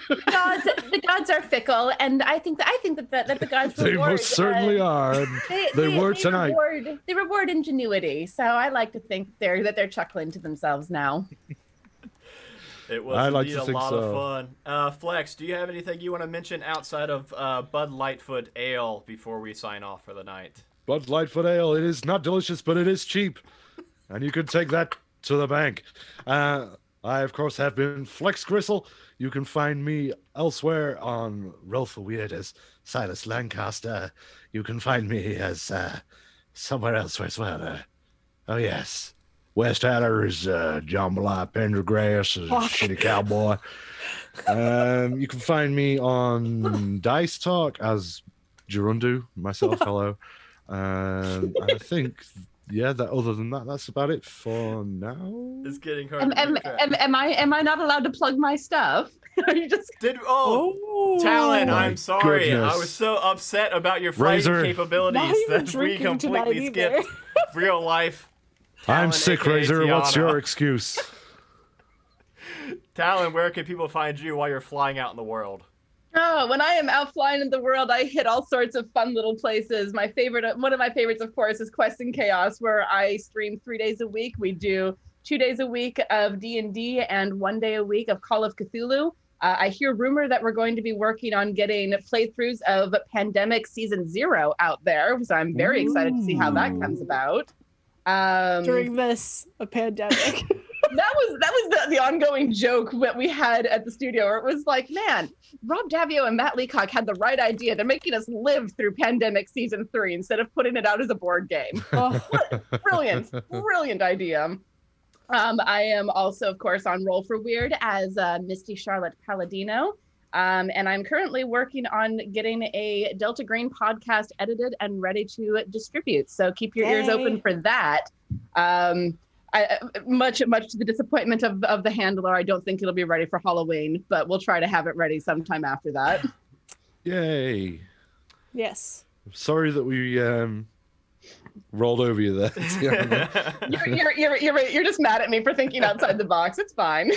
The gods are fickle, and I think that the gods They reward, most certainly are. And they were tonight. They reward ingenuity, so I like to think that they're chuckling to themselves now. It was I like indeed to a think lot so. of fun. Flex, do you have anything you want to mention outside of Bud Lightfoot Ale before we sign off for the night? Bud Lightfoot Ale, it is not delicious, but it is cheap. And you can take that to the bank. I, of course, have been Flex Gristle. You can find me elsewhere on Roll for Weird as Silas Lancaster. You can find me as somewhere else as well. Oh, yes. West Hatter is Jambalaya Pendergrass is Shitty Cowboy. You can find me on Dice Talk as Gerundu, myself, hello. I think, yeah, other than that, that's about it for now. It's getting hard. Am I not allowed to plug my stuff? Are you just Talon, My I'm sorry. goodness. I was so upset about your fighting Razor. capabilities Not even that we drinking tonight completely either. skipped real life. I'm Talon, sick, aka Razor. What's Tiana. your excuse? Talon, where can people find you while you're flying out in the world? Oh, when I am out flying in the world, I hit all sorts of fun little places. One of my favorites, of course, is Quest and Chaos, where I stream 3 days a week. We do 2 days a week of D&D and 1 day a week of Call of Cthulhu. I hear rumor that we're going to be working on getting playthroughs of Pandemic Season 0 out there, so I'm very excited to see how that comes about. During a pandemic. That was the ongoing joke that we had at the studio, where it was like, man, Rob Davio and Matt Leacock had the right idea. They're making us live through Pandemic Season 3 instead of putting it out as a board game. Oh, Brilliant idea. I am also, of course, on Roll for Weird as Misty Charlotte Palladino. And I'm currently working on getting a Delta Green podcast edited and ready to distribute. So keep your ears Yay. open for that. Much to the disappointment of the handler, I don't think it'll be ready for Halloween, but we'll try to have it ready sometime after that. Yay. yes. I'm sorry that we rolled over you there. You're just mad at me for thinking outside the box. It's fine.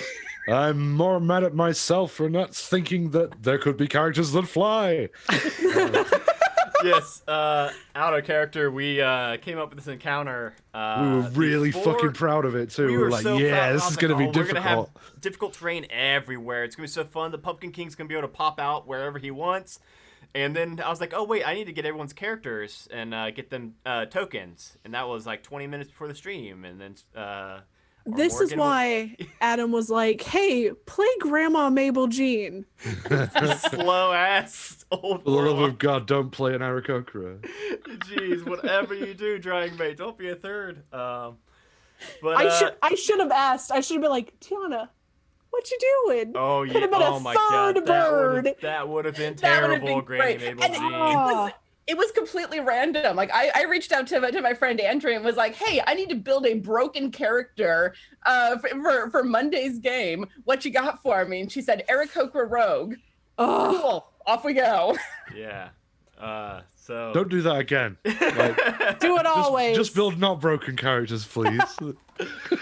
I'm more mad at myself for not thinking that there could be characters that fly. Yes, out of character, we came up with this encounter. We were really before- fucking proud of it too. We We were were like, so yeah, proud. this I is was going to like, be we're gonna have difficult. difficult terrain everywhere. It's gonna be so fun. The Pumpkin King's gonna be able to pop out wherever he wants. And then I was like, oh wait, I need to get everyone's characters and get them tokens. And that was like 20 minutes before the stream. And then This is Morgan why Adam was like, hey, play Grandma Mabel Jean. slow ass old For the love warlock. of God, don't play an Aarakocra. Jeez, whatever you do, Drying Mate, don't be a third. But I should have asked. I should have been like, Tiana, what you doing? oh yeah, Could have been oh a my god, third bird. that would have been That would've terrible, been Granny great. Mabel And Jean. it was completely random. Like I reached out to my friend Andrew and was like, hey, I need to build a broken character for Monday's game. What you got for me? And she said, Eric Hokra Rogue. Oh, Cool. Off we go. Yeah. So Don't do that again. Like, Do it always. just build not broken characters, please.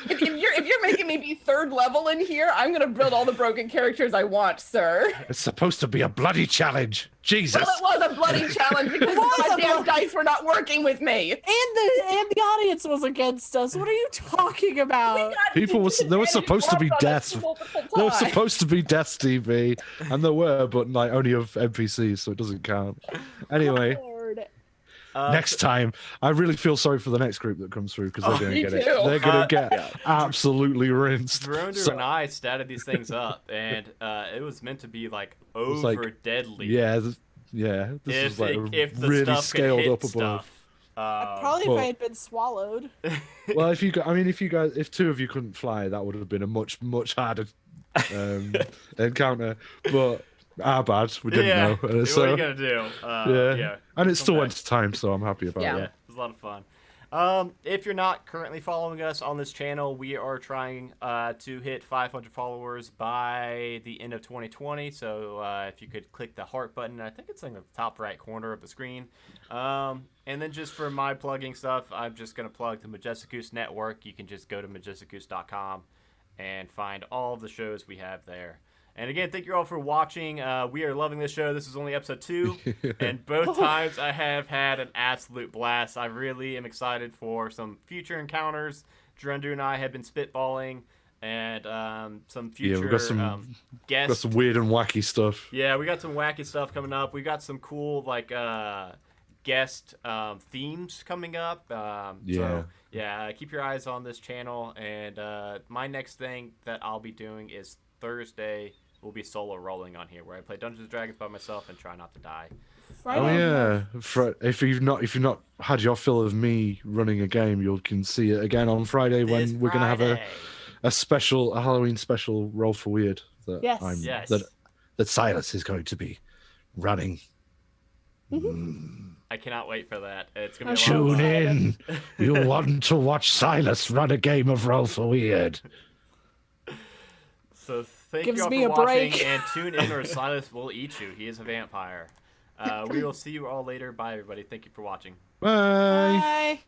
If you're making me be third level in here, I'm gonna build all the broken characters I want, sir. It's supposed to be a bloody challenge. Jesus. Well, it was a bloody challenge because the goddamn dice were not working with me. And the audience was against us. What are you talking about? People were there was supposed to be deaths. There was supposed to be deaths, TV, and there were, but like only of NPCs, so it doesn't count. Anyway, Lord. next time, I really feel sorry for the next group that comes through because they're going to me get it. too. They're going to get absolutely rinsed. Veronder So- and I statted these things up, and it was meant to be like was over like- deadly. Yeah, this if is like if the really stuff scaled could hit up above. stuff. Probably well- if I had been swallowed. Well, if two of you couldn't fly, that would have been a much harder encounter. But our bad, we didn't yeah. know. What are So you gonna do? yeah, and it still Okay. went to time, so I'm happy about Yeah. Yeah, it. it was a lot of fun. If you're not currently following us on this channel, we are trying to hit 500 followers by the end of 2020. So if you could click the heart button, I think it's in the top right corner of the screen. And then just for my plugging stuff, I'm just going to plug the Majestic Goose Network. You can just go to majesticgoose.com and find all of the shows we have there. And again, thank you all for watching. We are loving this show. This is only episode 2, and both times I have had an absolute blast. I really am excited for some future encounters. Drendu and I have been spitballing, and some future we've got some guests. Got some weird and wacky stuff. Yeah, we got some wacky stuff coming up. We got some cool guest themes coming up. So yeah, keep your eyes on this channel. And my next thing that I'll be doing is Thursday. We'll be solo rolling on here, where I play Dungeons and Dragons by myself and try not to die. Friday. Oh yeah, if you've not had your fill of me running a game, you can see it again on Friday when This we're gonna have Friday. a Halloween special roll for weird that Yes. Yes. that Silas is going to be running. I cannot wait for that. It's gonna be a Tune lot of fun. in. You want to watch Silas run a game of roll for weird. So thank Gives you all me for a watching, break. and tune in or Silas will eat you. He is a vampire. We will see you all later. Bye, everybody. Thank you for watching. Bye. Bye.